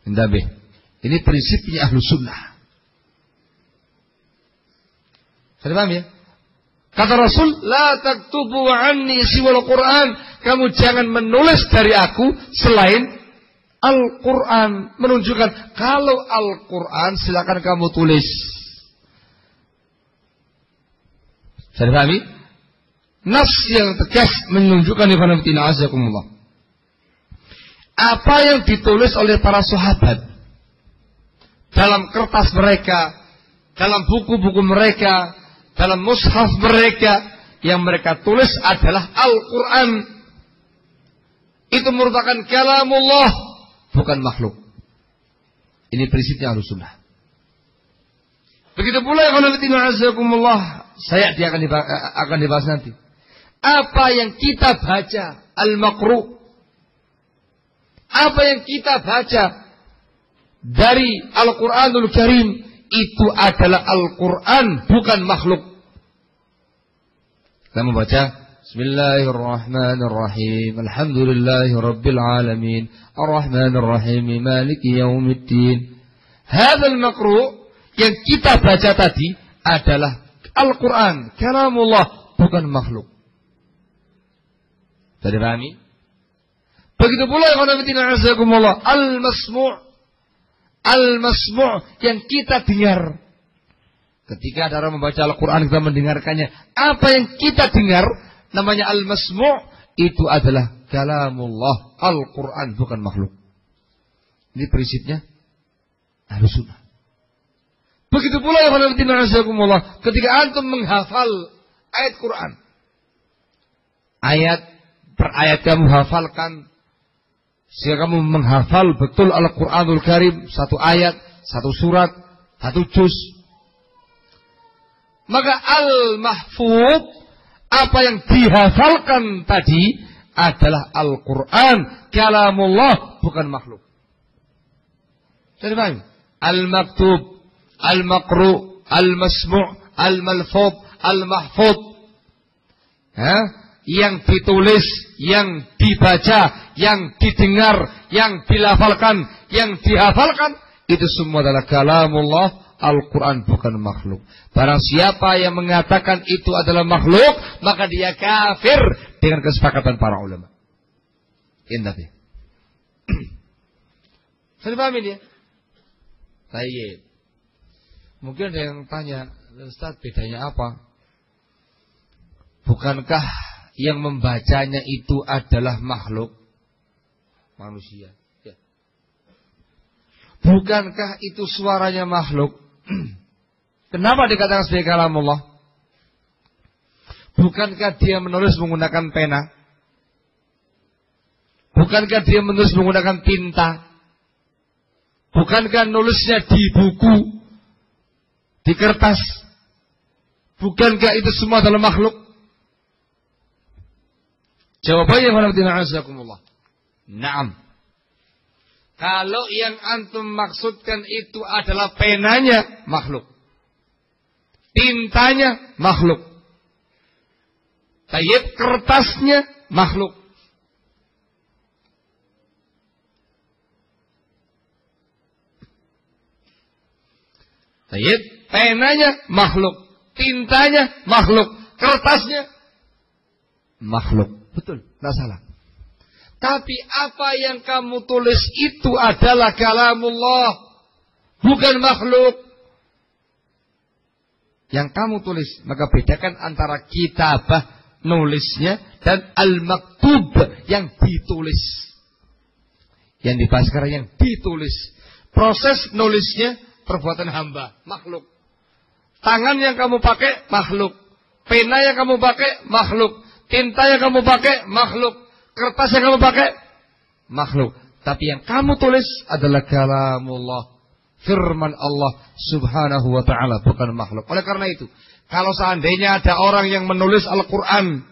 Indabih. Ini prinsipnya ahlu sunnah. Saya paham ya? Kata Rasul, la taktubu anni siwal Quran. Kamu jangan menulis dari aku selain Al-Quran. Menunjukkan kalau Al-Quran silakan kamu tulis. Saya pahami? Nas yang tegas menunjukkan apa yang ditulis oleh para sahabat dalam kertas mereka, dalam buku-buku mereka, dalam mushaf mereka, yang mereka tulis adalah Al-Quran. Itu merupakan kalamullah, bukan makhluk. Ini prinsipnya Ahlussunnah. Begitu pula saya akan dibahas nanti. Apa yang kita baca, al-maqru', apa yang kita baca dari Al-Quranul Karim, itu adalah Al-Quran, bukan makhluk. Kita membaca Bismillahirrahmanirrahim, Alhamdulillahi Rabbil Alamin, Ar-Rahmanirrahim, Maliki Yaumiddin. Hadzal maqru' yang kita baca tadi adalah Al-Quran, kalamullah, bukan makhluk. Jadi pahami? Begitu pula al-masmu', al-masmu' yang kita dengar. Ketika ada orang membaca Al-Quran, kita mendengarkannya. Apa yang kita dengar namanya al-masmu', itu adalah kalamullah, Al-Quran, bukan makhluk. Ini prinsipnya Ahlussunnah. Begitu pula ketika antum menghafal ayat Quran, ayat per ayat kamu hafalkan, sehingga kamu menghafal betul Al-Quranul Karim, satu ayat, satu surat, satu juz. Maka al-mahfuz, apa yang dihafalkan tadi adalah Al-Quran, kalamullah, bukan makhluk. Jadi paham? Al-maktub, al-maqru', al-masmu', al-malfuz, al-mahfuz. Yang ditulis, yang dibaca, yang didengar, yang dilafalkan, yang dihafalkan, itu semua adalah kalamullah, Al-Quran, bukan makhluk. Barang siapa yang mengatakan itu adalah makhluk, maka dia kafir dengan kesepakatan para ulama. Indah. Saya paham ini ya? Baik. Mungkin ada yang tanya, Ustaz, bedanya apa? Bukankah yang membacanya itu adalah makhluk? Manusia. Ya. Bukankah itu suaranya makhluk? Kenapa dikatakan sebagai kalamullah? Bukankah dia menulis menggunakan pena? Bukankah dia menulis menggunakan tinta? Bukankah nulisnya di buku, di kertas? Bukankah itu semua adalah makhluk? Jawabannya alhamdulillah. Naam. Kalau yang antum maksudkan itu adalah penanya, makhluk. Tintanya, makhluk. Tayyib, kertasnya, makhluk. Tayyib, penanya makhluk, tintanya makhluk, kertasnya makhluk. Betul, tidak salah. Tapi apa yang kamu tulis itu adalah kalamullah, bukan makhluk. Yang kamu tulis, maka bedakan antara kitabah, nulisnya, dan al-maktub, yang ditulis. Yang dibahas sekarang yang ditulis. Proses nulisnya perbuatan hamba, makhluk. Tangan yang kamu pakai, makhluk. Pena yang kamu pakai, makhluk. Tinta yang kamu pakai, makhluk. Kertas yang kamu pakai, makhluk. Tapi yang kamu tulis adalah kalamullah, firman Allah subhanahu wa ta'ala, bukan makhluk. Oleh karena itu, kalau seandainya ada orang yang menulis Al-Quran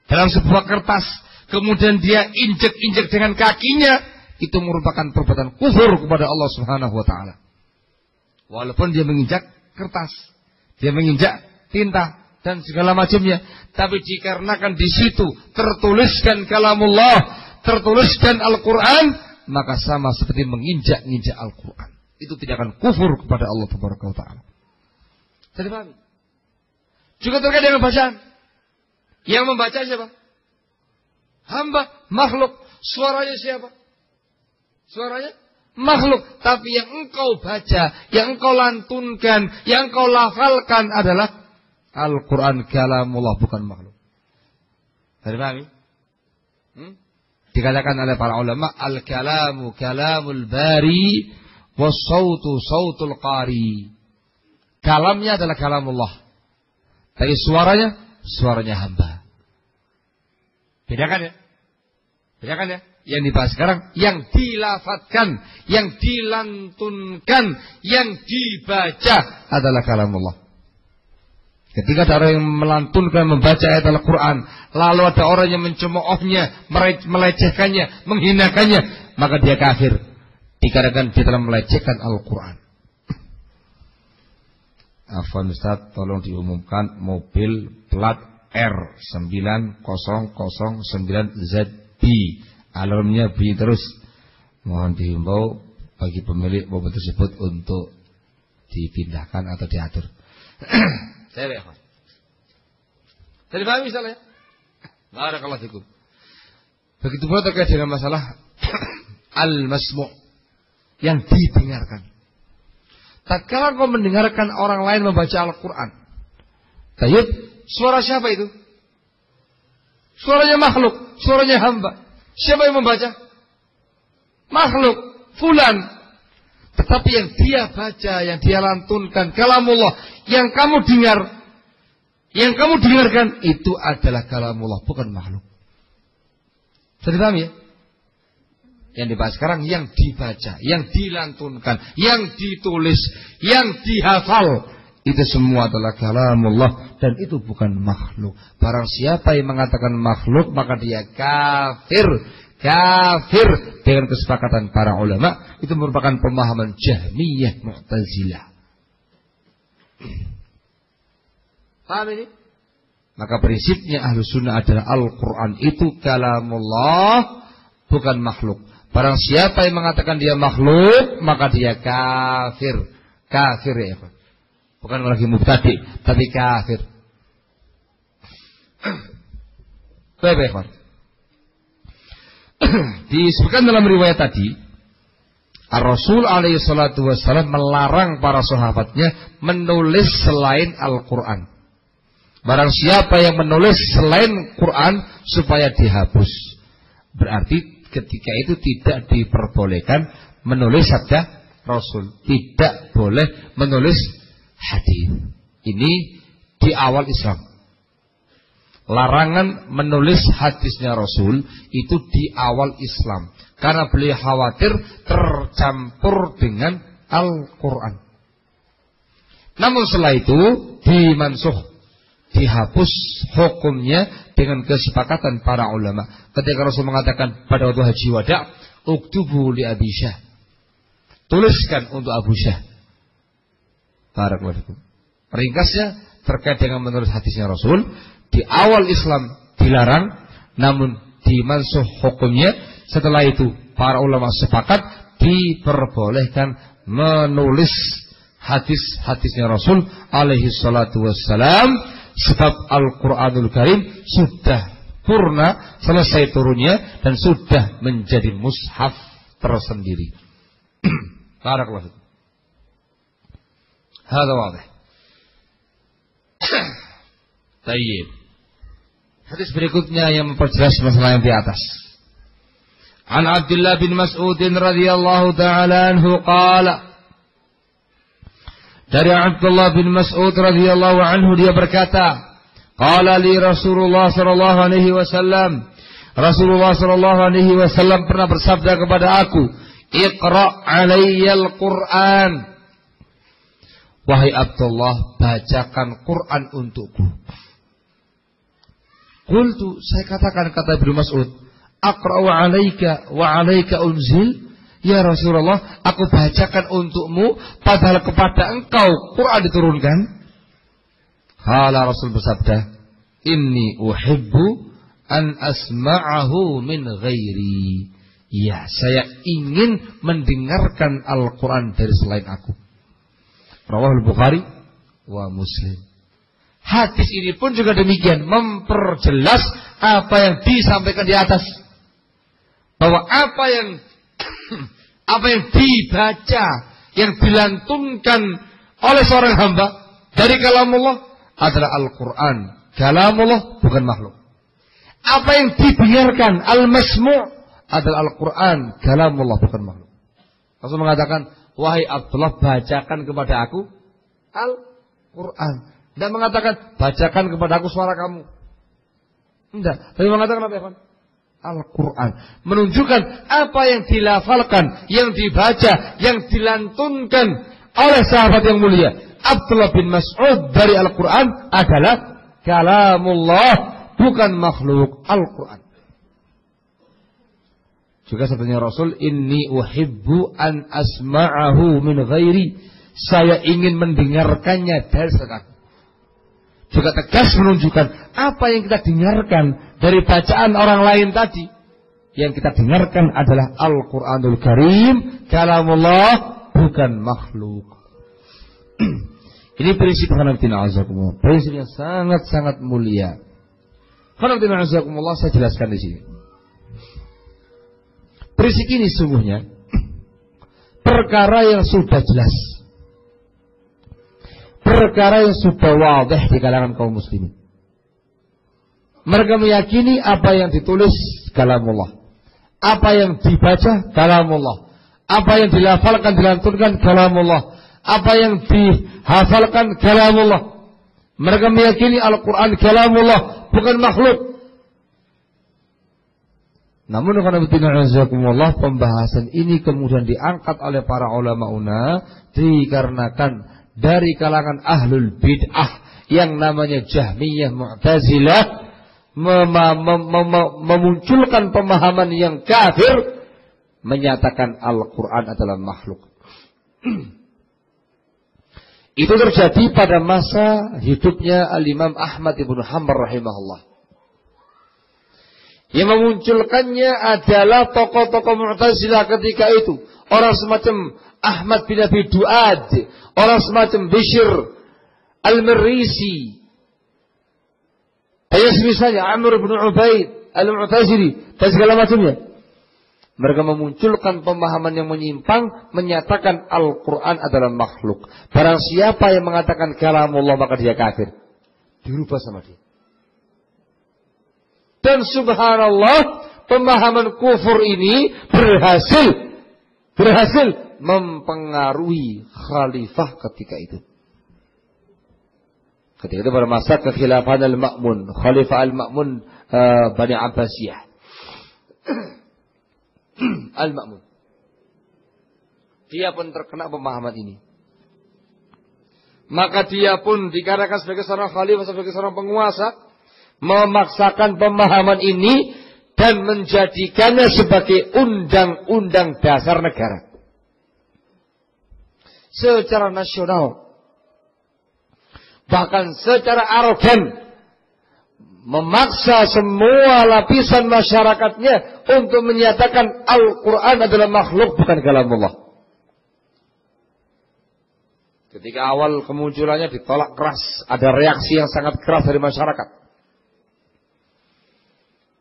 dalam sebuah kertas, kemudian dia injek-injek dengan kakinya, itu merupakan perbuatan kufur kepada Allah subhanahu wa ta'ala. Walaupun dia menginjak kertas, dia menginjak tinta dan segala macamnya, tapi dikarenakan di situ tertuliskan kalamullah, tertuliskan Al-Quran, maka sama seperti menginjak-injak Al-Quran. Itu tidak akan kufur kepada Allah Tabaraka wa Ta'ala. Jadi pahami? Juga terkait dengan bacaan. Yang membaca siapa? Hamba, makhluk. Suaranya siapa? Suaranya makhluk. Tapi yang engkau baca, yang engkau lantunkan, yang engkau lafalkan adalah Al-Quran kalamullah, bukan makhluk. Jadi pahami? Dikatakan oleh para ulama, al-kalamu kalamul bari, was-sautu sautul qari. Kalamnya adalah kalamullah, tapi suaranya hamba. Bedakan ya? Bedakan ya? Yang dibahas sekarang, yang dilafatkan, yang dilantunkan, yang dibaca adalah kalamullah. Ketika ada orang yang melantunkan, membaca ayat Al-Quran, lalu ada orang yang mencemoohnya, melecehkannya, menghinakannya, maka dia kafir. Dikarenakan dia telah melecehkan Al-Quran. Afwan Ustaz, tolong diumumkan mobil plat R9009ZB. Alarmnya bunyi terus. Mohon dihimbau bagi pemilik mobil tersebut untuk dipindahkan atau diatur. Saya lihat. Jadi paham misalnya? Barakallahu fikum. Begitu pula terkait dengan masalah al-masmu', yang didengarkan. Tatkala kau mendengarkan orang lain membaca Al-Quran, tayyib, suara siapa itu? Suaranya makhluk, suaranya hamba. Siapa yang membaca? Makhluk, fulan. Tetapi yang dia baca, yang dia lantunkan, kalamullah, yang kamu dengar, yang kamu dengarkan, itu adalah kalamullah, bukan makhluk. Sudah dipahami ya? Yang dibahas sekarang yang dibaca, yang dilantunkan, yang ditulis, yang dihafal, itu semua adalah kalamullah, dan itu bukan makhluk. Barang siapa yang mengatakan makhluk, maka dia kafir. Kafir dengan kesepakatan para ulama. Itu merupakan pemahaman Jahmiyah Mu'tazilah. Paham ini? Maka prinsipnya Ahlus Sunnah adalah Al-Quran itu kalamullah, bukan makhluk. Barang siapa yang mengatakan dia makhluk, maka dia kafir. Kafir ya, bukan lagi mubtadi, tapi kafir. Baik. Disebutkan dalam riwayat tadi, Ar-Rasul alaihi salatu wassalam melarang para sahabatnya menulis selain Al-Quran. Barang siapa yang menulis selain Quran supaya dihapus. Berarti ketika itu tidak diperbolehkan menulis sabda Rasul. Tidak boleh menulis hadis. Ini di awal Islam. Larangan menulis hadisnya Rasul itu di awal Islam. Karena beliau khawatir tercampur dengan Al-Quran. Namun setelah itu dimansuh, dihapus hukumnya dengan kesepakatan para ulama. Ketika Rasul mengatakan pada waktu haji wada, uktubu li Abi Syah, tuliskan untuk Abu Syah. Barakallahu fikum. Ringkasnya terkait dengan menulis hadisnya Rasul, di awal Islam dilarang, namun dimansuh hukumnya. Setelah itu para ulama sepakat diperbolehkan menulis hadis-hadisnya Rasul alaihi salatu wassalam, sebab Al-Quranul Karim sudah purna, selesai turunnya, dan sudah menjadi mushaf tersendiri. Barakallahu fikum. Hada wadih. Tayyib. Hadis berikutnya yang memperjelas masalah yang di atas. An Abdullah bin Mas'ud radhiyallahu ta'ala anhu qala, dari Abdullah bin Mas'ud radhiyallahu anhu dia berkata, qala li Rasulullah sallallahu alaihi wasallam, Rasulullah sallallahu alaihi wasallam pernah bersabda kepada aku, Iqra' alayyal Qur'an. Wahai Abdullah, bacakan Quran untukku. Qultu, saya katakan, kata Ibnu Mas'ud, Aqra'u alaika wa alaika unzil. Ya Rasulullah, aku bacakan untukmu padahal kepada engkau Quran diturunkan. Qala Rasul bersabda, Inni uhibbu an asma'ahu min ghairi. Ya, saya ingin mendengarkan Al-Quran dari selain aku. Rawahul Bukhari wa Muslim. Hadis ini pun juga demikian, memperjelas apa yang disampaikan di atas. Bahwa apa yang dibaca, yang dilantunkan oleh seorang hamba dari kalamullah adalah Al-Quran. Kalamullah, bukan makhluk. Apa yang dibiarkan, al-masmu' adalah Al-Quran. Kalamullah, bukan makhluk. Rasul mengatakan, wahai Abdullah, bacakan kepada aku Al-Quran. Tidak mengatakan, bacakan kepada aku suara kamu. Tidak. Tapi mengatakan apa ya? Al-Quran. Menunjukkan apa yang dilafalkan, yang dibaca, yang dilantunkan oleh sahabat yang mulia Abdullah bin Mas'ud dari Al-Quran adalah kalamullah, bukan makhluk. Al-Quran. Juga sabdanya Rasul, Inni uhibbu an asma'ahu min ghairi. Saya ingin mendengarkannya dari selain aku. Juga tegas menunjukkan apa yang kita dengarkan dari bacaan orang lain tadi. Yang kita dengarkan adalah Al-Quranul Karim, kalamullah, bukan makhluk. Ini prinsip khanatina azakumullah, prinsip yang sangat-sangat mulia. Khanatina azakumullah, saya jelaskan di sini. Prinsip ini sungguhnya perkara yang sudah jelas, perkara yang sudah wadih di kalangan kaum muslimin. Mereka meyakini apa yang ditulis kalamullah, apa yang dibaca kalamullah, apa yang dilafalkan, dilantunkan kalamullah, apa yang dihafalkan kalamullah. Mereka meyakini Al-Quran kalamullah, bukan makhluk. Namun pembahasan ini kemudian diangkat oleh para ulama dikarenakan dari kalangan ahlul bid'ah yang namanya Jahmiyah, Mu'tazilah memunculkan pemahaman yang kafir, menyatakan Al-Quran adalah makhluk. Itu terjadi pada masa hidupnya Al-Imam Ahmad ibn Hanbal rahimahullah. Yang memunculkannya adalah tokoh-tokoh Mu'tazilah ketika itu. Orang semacam Ahmad bin Abi Du'ad, orang semacam Bishr Al-Marisi, misalnya Amr bin Ubaid Al-Mu'tazili dan segala macamnya. Mereka memunculkan pemahaman yang menyimpang, menyatakan Al-Quran adalah makhluk. Barang siapa yang mengatakan kalamullah maka dia kafir, dirubah sama dia. Dan subhanallah, pemahaman kufur ini berhasil mempengaruhi khalifah ketika itu. Ketika itu pada masa kekhilafan Al-Ma'mun, Khalifah Al-Ma'mun Bani Abbasiyah. Al-Ma'mun. Dia pun terkena pemahaman ini. Maka dia pun dikarenakan sebagai seorang khalifah, sebagai seorang penguasa, memaksakan pemahaman ini dan menjadikannya sebagai undang-undang dasar negara. Secara nasional, bahkan secara arogan, memaksa semua lapisan masyarakatnya untuk menyatakan Al-Quran adalah makhluk, bukan kalamullah. Ketika awal kemunculannya ditolak keras, ada reaksi yang sangat keras dari masyarakat.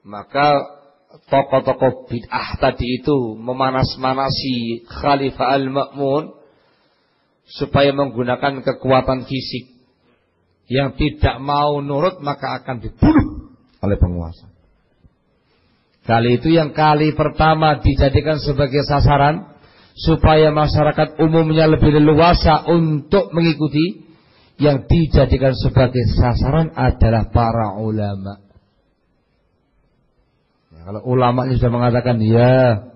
Maka tokoh-tokoh bid'ah tadi itu memanas-manasi Khalifah Al-Ma'mun supaya menggunakan kekuatan fisik. Yang tidak mau nurut maka akan dibunuh oleh penguasa. Kali itu yang kali pertama dijadikan sebagai sasaran supaya masyarakat umumnya lebih leluasa untuk mengikuti. Yang dijadikan sebagai sasaran adalah para ulama. Ya, kalau ulamanya sudah mengatakan ya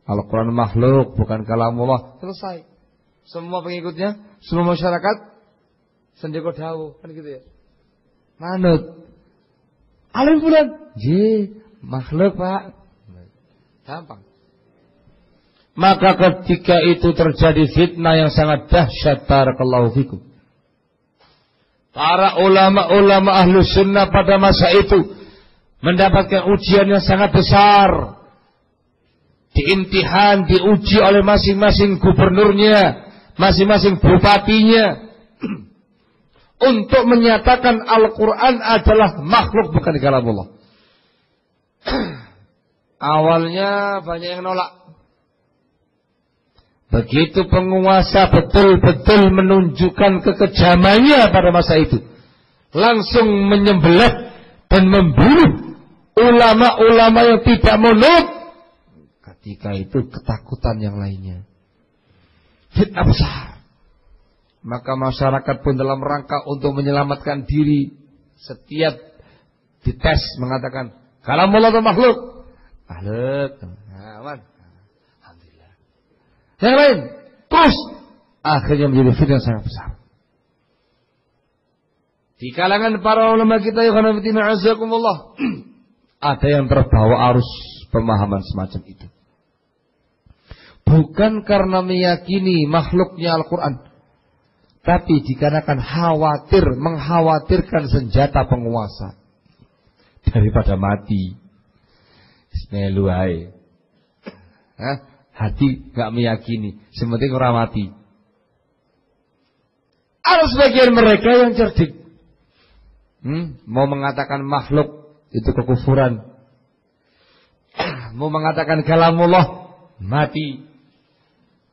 Al-Quran makhluk bukan kalamullah, selesai. Semua pengikutnya, semua masyarakat sendiko dawuh, kan gitu ya. Manut. Alim bulan, makhluk Pak. Gampang. Maka ketika itu terjadi fitnah yang sangat dahsyat, barakallahu fikum. Para ulama-ulama ahlu sunnah pada masa itu mendapatkan ujian yang sangat besar. Diimtihan, diuji oleh masing-masing gubernurnya, masing-masing bupatinya. Untuk menyatakan Al-Quran adalah makhluk bukan kalamullah. Awalnya banyak yang nolak. Begitu penguasa betul-betul menunjukkan kekejamannya pada masa itu, langsung menyembelih dan membunuh ulama-ulama yang tidak menurut. Ketika itu ketakutan yang lainnya. Fitnah besar. Maka masyarakat pun dalam rangka untuk menyelamatkan diri setiap dites mengatakan kalamullah atau makhluk? Makhluk. Aman. Alhamdulillah. Yang lain terus akhirnya menjadi fitnah yang sangat besar. Di kalangan para ulama kita yang azakumullah ada yang terbawa arus pemahaman semacam itu. Bukan karena meyakini makhluknya Al-Quran, tapi dikarenakan mengkhawatirkan senjata penguasa daripada mati. Bismillahirrahmanirrahim. Hati gak meyakini, sementing orang mati. Ada sebagian mereka yang cerdik, mau mengatakan makhluk itu kekufuran, mau mengatakan kalamullah mati.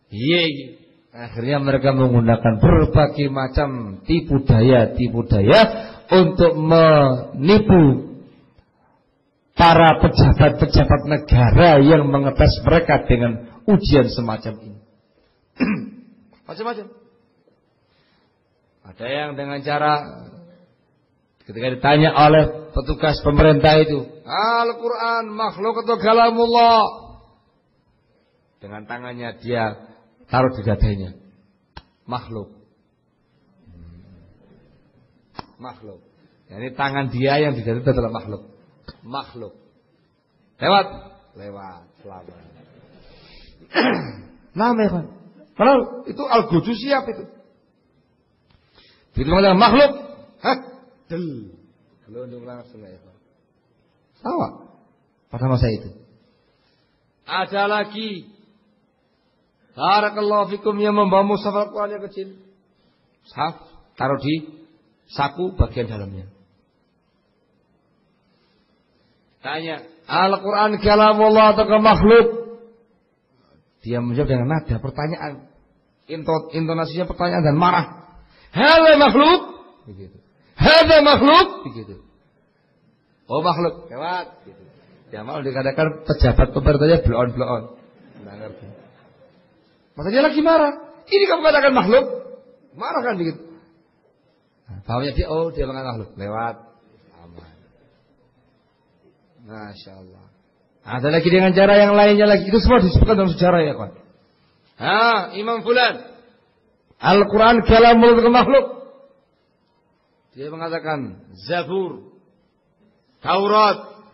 Iya. Akhirnya mereka menggunakan berbagai macam tipu daya untuk menipu para pejabat-pejabat negara yang mengetes mereka dengan ujian semacam ini. Macam-macam. Ada yang dengan cara ketika ditanya oleh petugas pemerintah itu, Al-Quran makhluk atau kalamullah, dengan tangannya dia taruh di dadanya. Makhluk. Makhluk. Jadi tangan dia yang di dada itu adalah makhluk. Makhluk. Lewat. Selamat. Namanya kan. Padahal itu al-gudu siap itu. Begitu mengatakan makhluk. Gelundung langsung ya. Sama. Pada masa itu. Ada lagi. Barakallahu fikum yang membawa mushaf Al-Quran yang kecil. Mushaf taruh di saku bagian dalamnya. Tanya, Al-Quran kalamullah atau makhluk? Dia menjawab dengan nada pertanyaan, intonasinya pertanyaan dan marah. Hada makhluk? Begitu. Hada makhluk? Begitu. Oh makhluk, lewat. Gitu. Ya malah dikatakan pejabat pemerintahnya bloon. Nggak ngerti. Maka dia lagi marah. Ini kamu katakan makhluk? Marah kan begitu. Tahunya dia mengatakan makhluk. Lewat. Aman. Masya Allah. Ada lagi dengan cara yang lainnya lagi. Itu semua disebutkan dalam sejarah ya kawan. Imam Fulan. Al-Quran kalamul makhluk. Dia mengatakan Zabur, Taurat,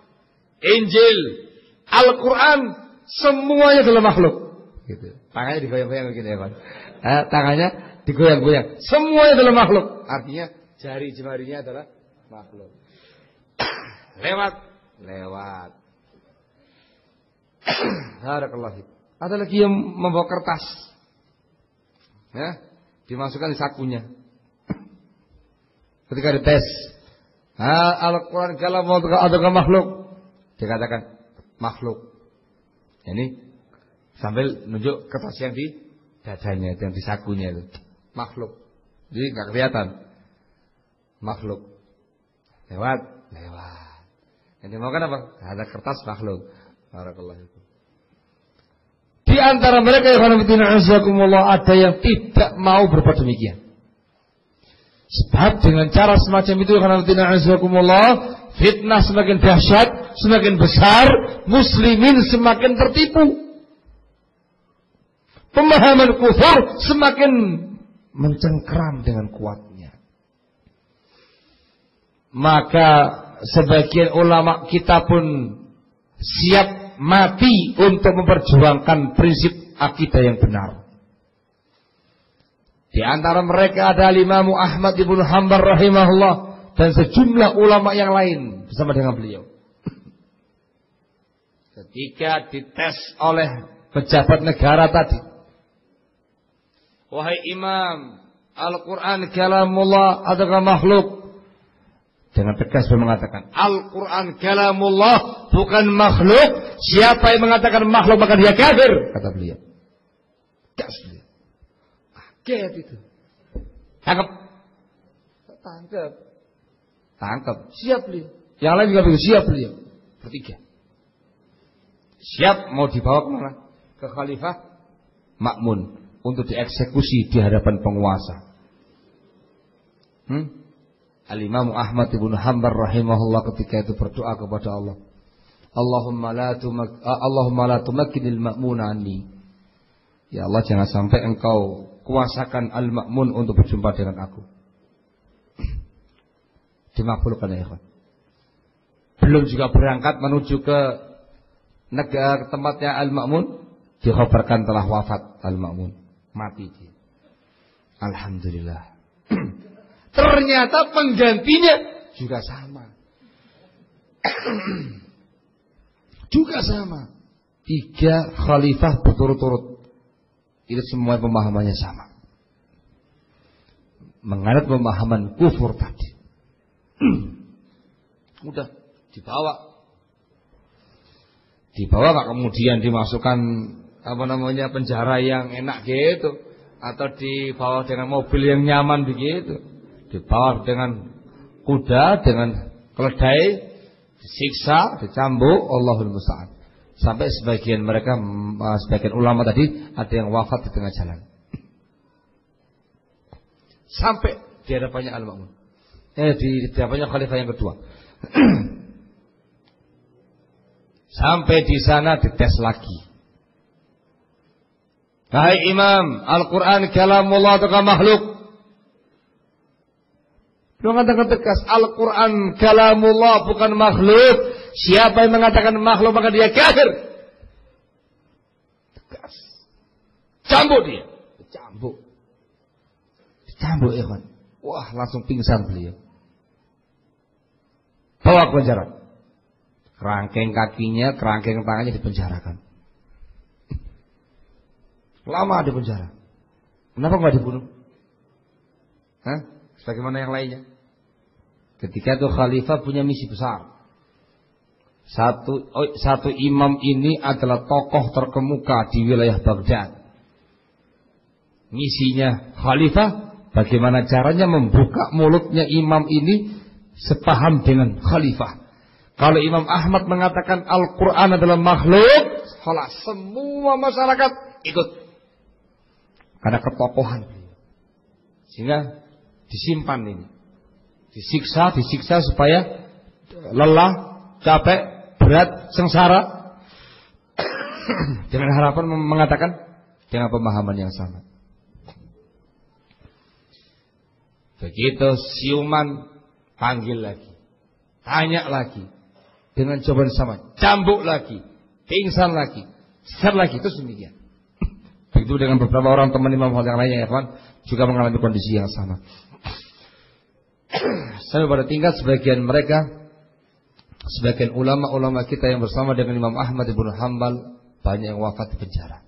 Injil, Al-Quran semuanya adalah makhluk. Gitu. Tangannya digoyang-goyang begini ya, Pak. Tangannya digoyang-goyang. Semuanya adalah makhluk. Artinya jari jemarinya adalah makhluk. Lewat. Barakallahu. Ada lagi yang membawa kertas. Ya. dimasukkan di sakunya. Ketika dites, Al-Quran kalam atau makhluk, dikatakan makhluk. Ini sambil nunjuk kertas yang di dadanya, yang di sakunya itu makhluk. Jadi nggak kelihatan makhluk. Lewat. Yang dimaukan apa? Ada kertas makhluk. Barakallahu fikum. Di antara mereka yang ada yang tidak mau berbuat demikian. Sebab dengan cara semacam itu fitnah semakin dahsyat, semakin besar, muslimin semakin tertipu. Pemahaman kufur semakin mencengkeram dengan kuatnya. Maka sebagian ulama kita pun siap mati untuk memperjuangkan prinsip akidah yang benar. Di antara mereka ada Imam Ahmad ibn Hanbal rahimahullah dan sejumlah ulama yang lain bersama dengan beliau. Ketika dites oleh pejabat negara tadi, wahai imam, Al-Quran kalamullah ataukah makhluk? Dengan tegas beliau mengatakan, Al-Quran kalamullah bukan makhluk. Siapa yang mengatakan makhluk maka dia kafir, kata beliau. Tegas beliau. Kaget itu. Tangkap. Siap beliau. Yang lain juga begitu, siap beliau. Bertiga. Siap mau dibawa kemana? Ke Khalifah Ma'mun untuk dieksekusi di hadapan penguasa. Al-Imam Ahmad ibn Hanbal rahimahullah ketika itu berdoa kepada Allah. Allahumma la tumakkinil Ma'mun anni. Ya Allah, jangan sampai engkau kuasakan Al-Ma'mun untuk berjumpa dengan aku. Dimakbulkan ya ikhwan. Belum juga berangkat menuju ke negara tempatnya Al-Ma'mun, dikhabarkan telah wafat Al-Ma'mun, mati dia. Alhamdulillah. Ternyata penggantinya juga sama. Juga sama. 3 khalifah berturut-turut. Itu semua pemahamannya sama. Menganut pemahaman kufur tadi. Udah dibawa gak kemudian dimasukkan penjara yang enak gitu, atau dibawa dengan mobil yang nyaman begitu, dibawa dengan kuda, dengan keledai, disiksa, dicambuk, Allahul musta'an. Sampai sebagian ulama tadi ada yang wafat di tengah jalan. Sampai di hadapannya Al-Ma'mun. Di hadapannya khalifah yang kedua. Sampai di sana dites lagi. Hai imam, Al-Quran kalamullah atau makhluk? Dia mengatakan tegas, Al-Quran kalamullah bukan makhluk. Siapa yang mengatakan makhluk maka dia kafir. Tegas. Cambuk dia. Dicambuk ikhwan. Wah, langsung pingsan beliau. Bawa ke penjara. Kerangkeng kakinya, kerangkeng tangannya dipenjarakan. Lama di penjara. Kenapa enggak dibunuh? Sebagaimana yang lainnya. Ketika itu khalifah punya misi besar. Satu imam ini adalah tokoh terkemuka di wilayah Baghdad. Misinya khalifah, bagaimana caranya membuka mulutnya imam ini sepaham dengan khalifah. Kalau Imam Ahmad mengatakan Al-Quran adalah makhluk, semua masyarakat ikut. Karena ketokohan. Sehingga disimpan ini. Disiksa supaya lelah, capek, berat, sengsara, dengan harapan mengatakan dengan pemahaman yang sama. Begitu siuman, panggil lagi, tanya lagi, dengan jawaban sama, cambuk lagi, pingsan lagi, sesat lagi, itu demikian. Begitu dengan beberapa orang teman Imam yang lainnya, ya kawan, juga mengalami kondisi yang sama. Sampai pada tingkat sebagian mereka, sebagian ulama-ulama kita yang bersama dengan Imam Ahmad ibn Hanbal, banyak yang wafat di penjara.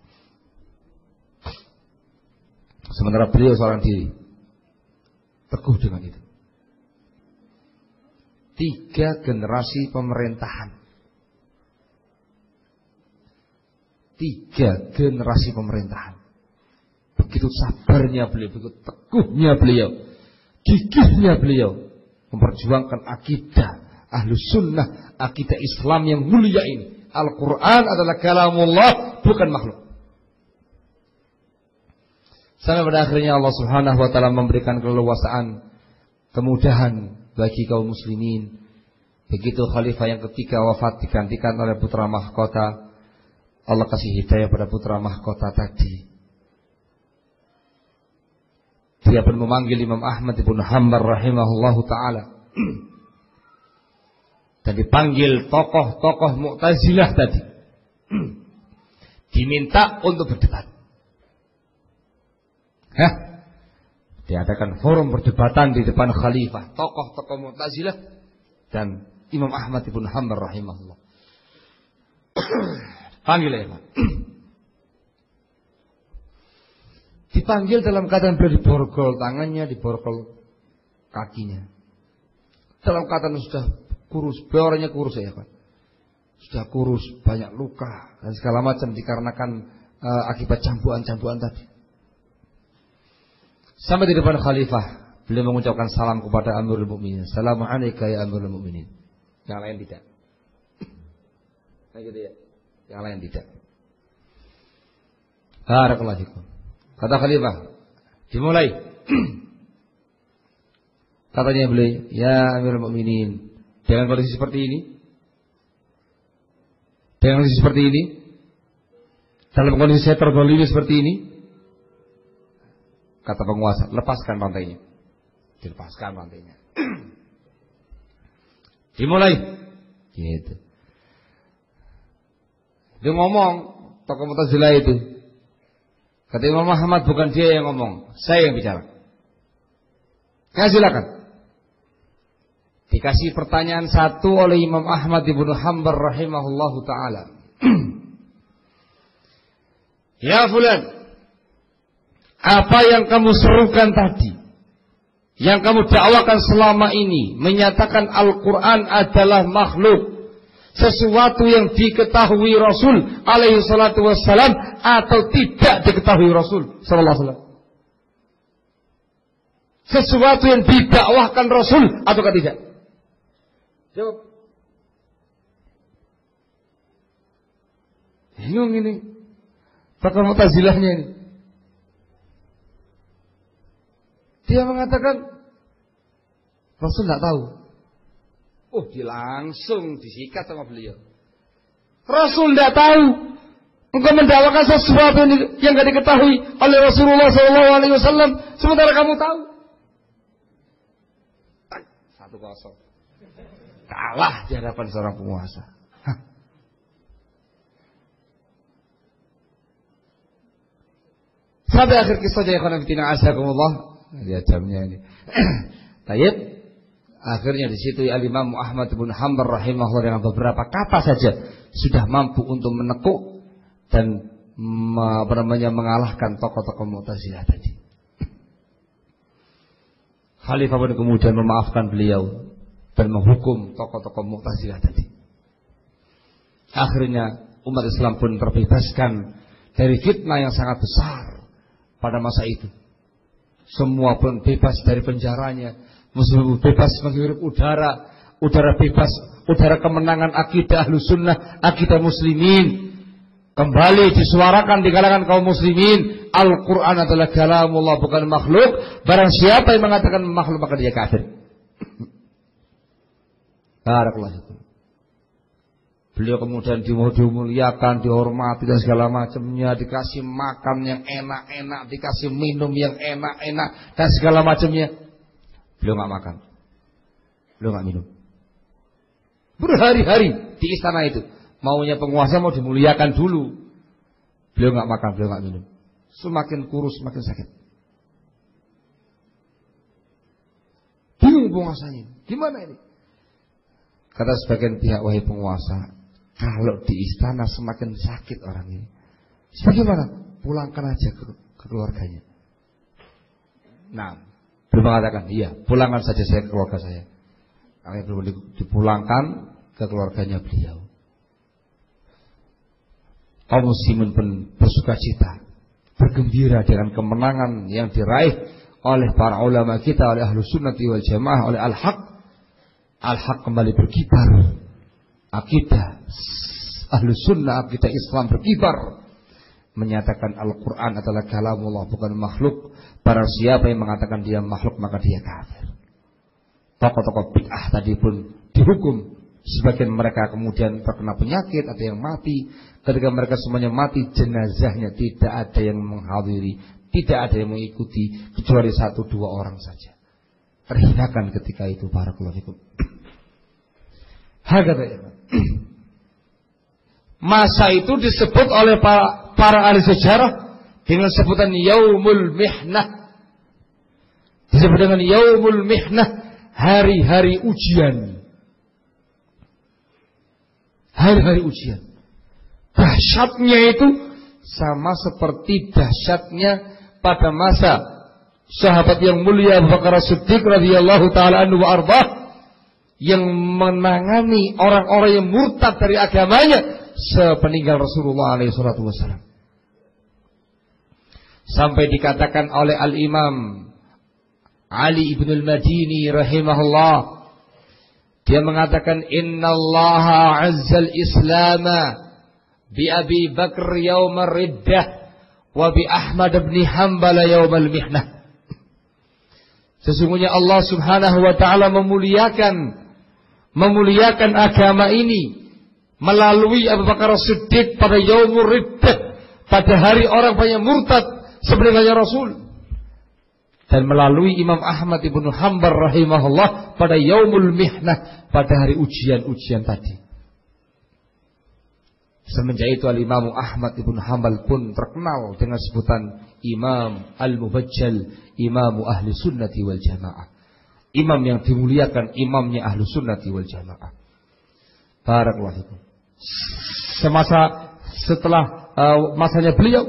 Sementara beliau seorang diri teguh dengan itu. 3 generasi pemerintahan. 3 generasi pemerintahan. Begitu sabarnya beliau, begitu teguhnya beliau, gigihnya beliau memperjuangkan akidah Ahlus Sunnah, akidah Islam yang mulia ini. Al-Quran adalah kalamullah, bukan makhluk. Sampai pada akhirnya Allah Subhanahu wa taala memberikan keleluasaan, kemudahan bagi kaum muslimin. Begitu khalifah yang ketiga wafat digantikan oleh putra mahkota. Allah kasih hidayah pada putra mahkota tadi. Dia pun memanggil Imam Ahmad ibn Hanbal rahimahullahu taala. Dan dipanggil tokoh-tokoh Mu'tazilah tadi. Diminta untuk berdebat. Diadakan forum perdebatan di depan khalifah, tokoh-tokoh Mu'tazilah dan Imam Ahmad ibn Hanbal rahimahullah. Panggil ya Pak. Dipanggil dalam keadaan beliau diborgol tangannya, diborgol kakinya. Dalam keadaan sudah kurus, beorangnya kurus ya Pak. Sudah kurus, banyak luka dan segala macam dikarenakan akibat cambukan-cambukan tadi. Sampai di depan khalifah, beliau mengucapkan salam kepada Amirul Mukminin. Assalamualaikum ya Amirul Mukminin. Yang lain tidak. Nah gitu ya. Yang lain tidak. Barakallahu fikum. Kata khalifah, dimulai. Katanya beliau, ya Amirul Mukminin, dengan kondisi seperti ini, dengan kondisi seperti ini, dalam kondisi saya terzalimi seperti ini, kata penguasa, lepaskan rantainya. Dilepaskan rantainya. Dimulai. Gitu. Dia ngomong, tokoh Mu'tazilah itu. Kata Imam Muhammad, bukan dia yang ngomong, saya yang bicara. Ya silakan. Dikasih pertanyaan satu oleh Imam Ahmad ibn Hanbal rahimahullahu ta'ala. Ya fulan, apa yang kamu serukan tadi, yang kamu dakwakan selama ini, menyatakan Al-Quran adalah makhluk, sesuatu yang diketahui Rasul alaihi salatu wassalam atau tidak diketahui Rasul sallallahu alaihi wasallam. Sesuatu yang didakwahkan Rasul atau tidak? Jawab. Bingung ini. Tokoh Mu'tazilahnya ini. Dia mengatakan Rasul tidak tahu. Oh, dia langsung disikat sama beliau. Rasul tidak tahu. Engkau mendakwakan sesuatu yang tidak diketahui oleh Rasulullah SAW, sementara kamu tahu. 1-0. Kalah di hadapan seorang penguasa. Sampai akhir kisahnya ikhwan fillah azakumullah. Lihat jamnya ini. Tayyib. Akhirnya di situ Al-Imam Ahmad bin Hanbal rahimahullah dengan beberapa kata saja sudah mampu untuk menekuk dan mengalahkan tokoh-tokoh Mu'tazilah tadi. Khalifah pun kemudian memaafkan beliau dan menghukum tokoh-tokoh Mu'tazilah tadi. Akhirnya umat Islam pun terbebaskan dari fitnah yang sangat besar pada masa itu. Semua pun bebas dari penjaranya. Muslim bebas menghirup udara bebas, udara kemenangan akidah Ahlus Sunnah, akidah muslimin. Kembali disuarakan di kalangan kaum muslimin, Al-Quran adalah kalamullah, bukan makhluk. Barang siapa yang mengatakan makhluk maka dia kafir. Barakallahu. Beliau kemudian dimuliakan, dihormati dan segala macamnya, dikasih makan yang enak-enak, dikasih minum yang enak-enak dan segala macamnya. Beliau nggak makan, beliau nggak minum. Berhari-hari di istana itu, maunya penguasa mau dimuliakan dulu. Beliau nggak makan, beliau nggak minum. Semakin kurus, semakin sakit. Bingung penguasanya, gimana ini? Kata sebagian pihak, wahai penguasa, kalau di istana semakin sakit orang ini, bagaimana? Pulangkan aja ke keluarganya. Nah, beliau mengatakan, iya, pulangkan saja saya ke keluarga saya. Akhirnya beliau dipulangkan ke keluarganya beliau. Kaum muslimin pun bersukacita, bergembira dengan kemenangan yang diraih oleh para ulama kita, oleh Ahlus Sunnah wal Jamaah, oleh Al-Haq. Al-Haq kembali berkibar. Akidah Ahlus Sunnah, akidah Islam berkibar, menyatakan Al-Quran adalah kalamullah, bukan makhluk. Barang siapa yang mengatakan dia makhluk, maka dia kafir. Tokoh-tokoh bid'ah tadi pun dihukum. Sebagian mereka kemudian terkena penyakit, ada yang mati. Ketika mereka semuanya mati, jenazahnya tidak ada yang menghadiri, tidak ada yang mengikuti, kecuali 1-2 orang saja. Terhinakan ketika itu, barakallahu fikum. Hakadha. Masa itu disebut oleh para ahli sejarah dengan sebutan Yaumul Mihnah. Disebut dengan Yaumul Mihnah, hari-hari ujian. Hari-hari ujian. Dahsyatnya itu sama seperti dahsyatnya pada masa sahabat yang mulia Abu Bakar As-Siddiq radhiyallahu taala anhu wa ardhah, yang menangani orang-orang yang murtad dari agamanya sepeninggal Rasulullah alaihi salatu wasallam. Sampai dikatakan oleh Al-Imam Ali ibn al-Madini rahimahullah, dia mengatakan, innallaha azzal islama bi Abi Bakr yawmal riddah wa bi Ahmad ibn Hanbal yawmal mihnah. Sesungguhnya Allah subhanahu wa ta'ala memuliakan agama ini melalui Abu Bakar As-Siddiq pada yaumul riddah, pada hari orang banyak murtad sebenarnya Rasul, dan melalui Imam Ahmad ibn Hanbal rahimahullah pada yaumul mihnah, pada hari ujian-ujian tadi. Semenjak itu Al-Imam Ahmad ibn Hanbal pun terkenal dengan sebutan Imam Al-Mubajjal, Imam Ahli Sunnati wal Jamaah. Imam yang dimuliakan, imamnya Ahli Sunnati wal Jamaah. Barakallahu fikum. Setelah masanya beliau,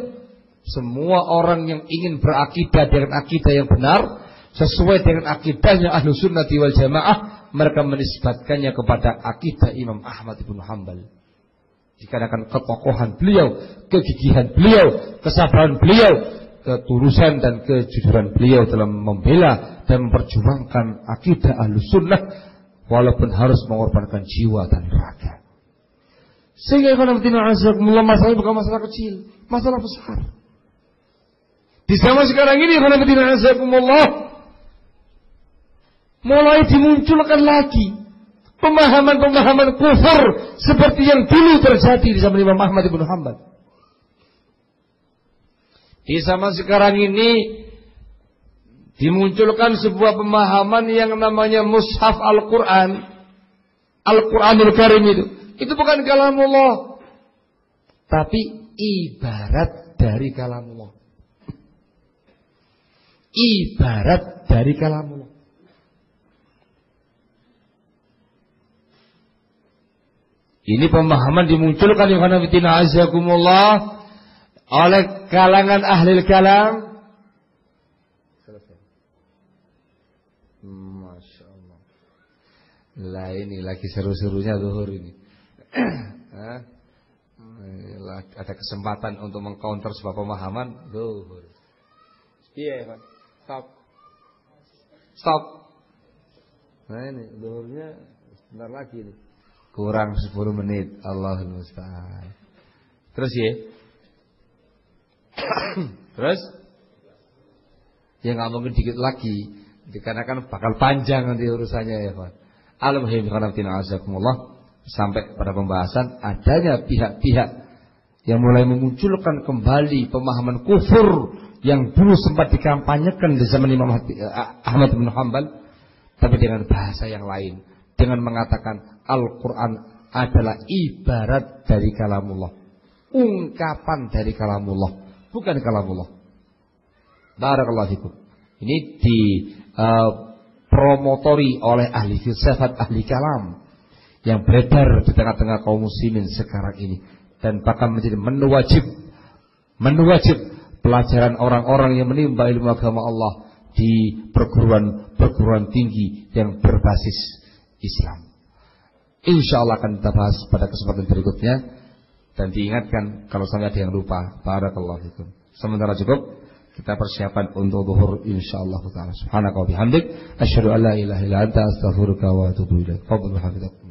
semua orang yang ingin berakidah dengan akidah yang benar, sesuai dengan akidahnya Ahlu Sunnati wal Jamaah, mereka menisbatkannya kepada akidah Imam Ahmad ibn Hanbal. Dikarenakan ketokohan beliau, kegigihan beliau, kesabaran beliau, ketulusan dan kejujuran beliau dalam membela dan memperjuangkan akidah Ahlu Sunnah, walaupun harus mengorbankan jiwa dan raga. Sehingga masalah bukan masalah kecil, masalah besar. Di zaman sekarang ini mulai dimunculkan lagi pemahaman-pemahaman kufur seperti yang dulu terjadi di zaman Imam Ahmad ibn Hanbal. Di zaman sekarang ini dimunculkan sebuah pemahaman yang namanya mushaf Al-Quran, Al-Quranul Karim itu bukan kalamullah, tapi ibarat dari kalamullah. Ibarat dari kalamullah. Ini pemahaman dimunculkan yang kana fitina azakumullah oleh kalangan ahli kalam. Selesai. Masya Allah. Lah ini lagi seru-serunya zuhur ini. Ada kesempatan untuk mengcounter sebuah pemahaman zuhur. Iya, Pak. Stop. Nah ini zuhurnya sebentar lagi nih. Kurang 10 menit. Allahul musta'an. Terus ya. Terus ya nggak mungkin dikit lagi, dikarenakan bakal panjang nanti urusannya ya Pak. Alhamdulillah sampai pada pembahasan adanya pihak-pihak yang mulai memunculkan kembali pemahaman kufur yang dulu sempat dikampanyekan di zaman Imam Ahmad bin Hanbal, tapi dengan bahasa yang lain, dengan mengatakan Al-Quran adalah ibarat dari kalamullah, ungkapan dari kalamullah, bukan kalamullah. Barakallahu fikum. Ini dipromotori oleh ahli filsafat, ahli kalam yang beredar di tengah-tengah kaum muslimin sekarang ini, dan bahkan menjadi menu wajib pelajaran orang-orang yang menimba ilmu agama Allah di perguruan tinggi yang berbasis Islam. Insya Allah akan kita bahas pada kesempatan berikutnya. Dan diingatkan kalau sampai ada yang lupa, barakallahu fikum. Sementara cukup, kita persiapan untuk zuhur insyaallah taala. Subhanaka wa bihamdik, asyhadu an la ilaha illa anta, astaghfiruka wa atubu ilaik. Fadhlu hafizakum.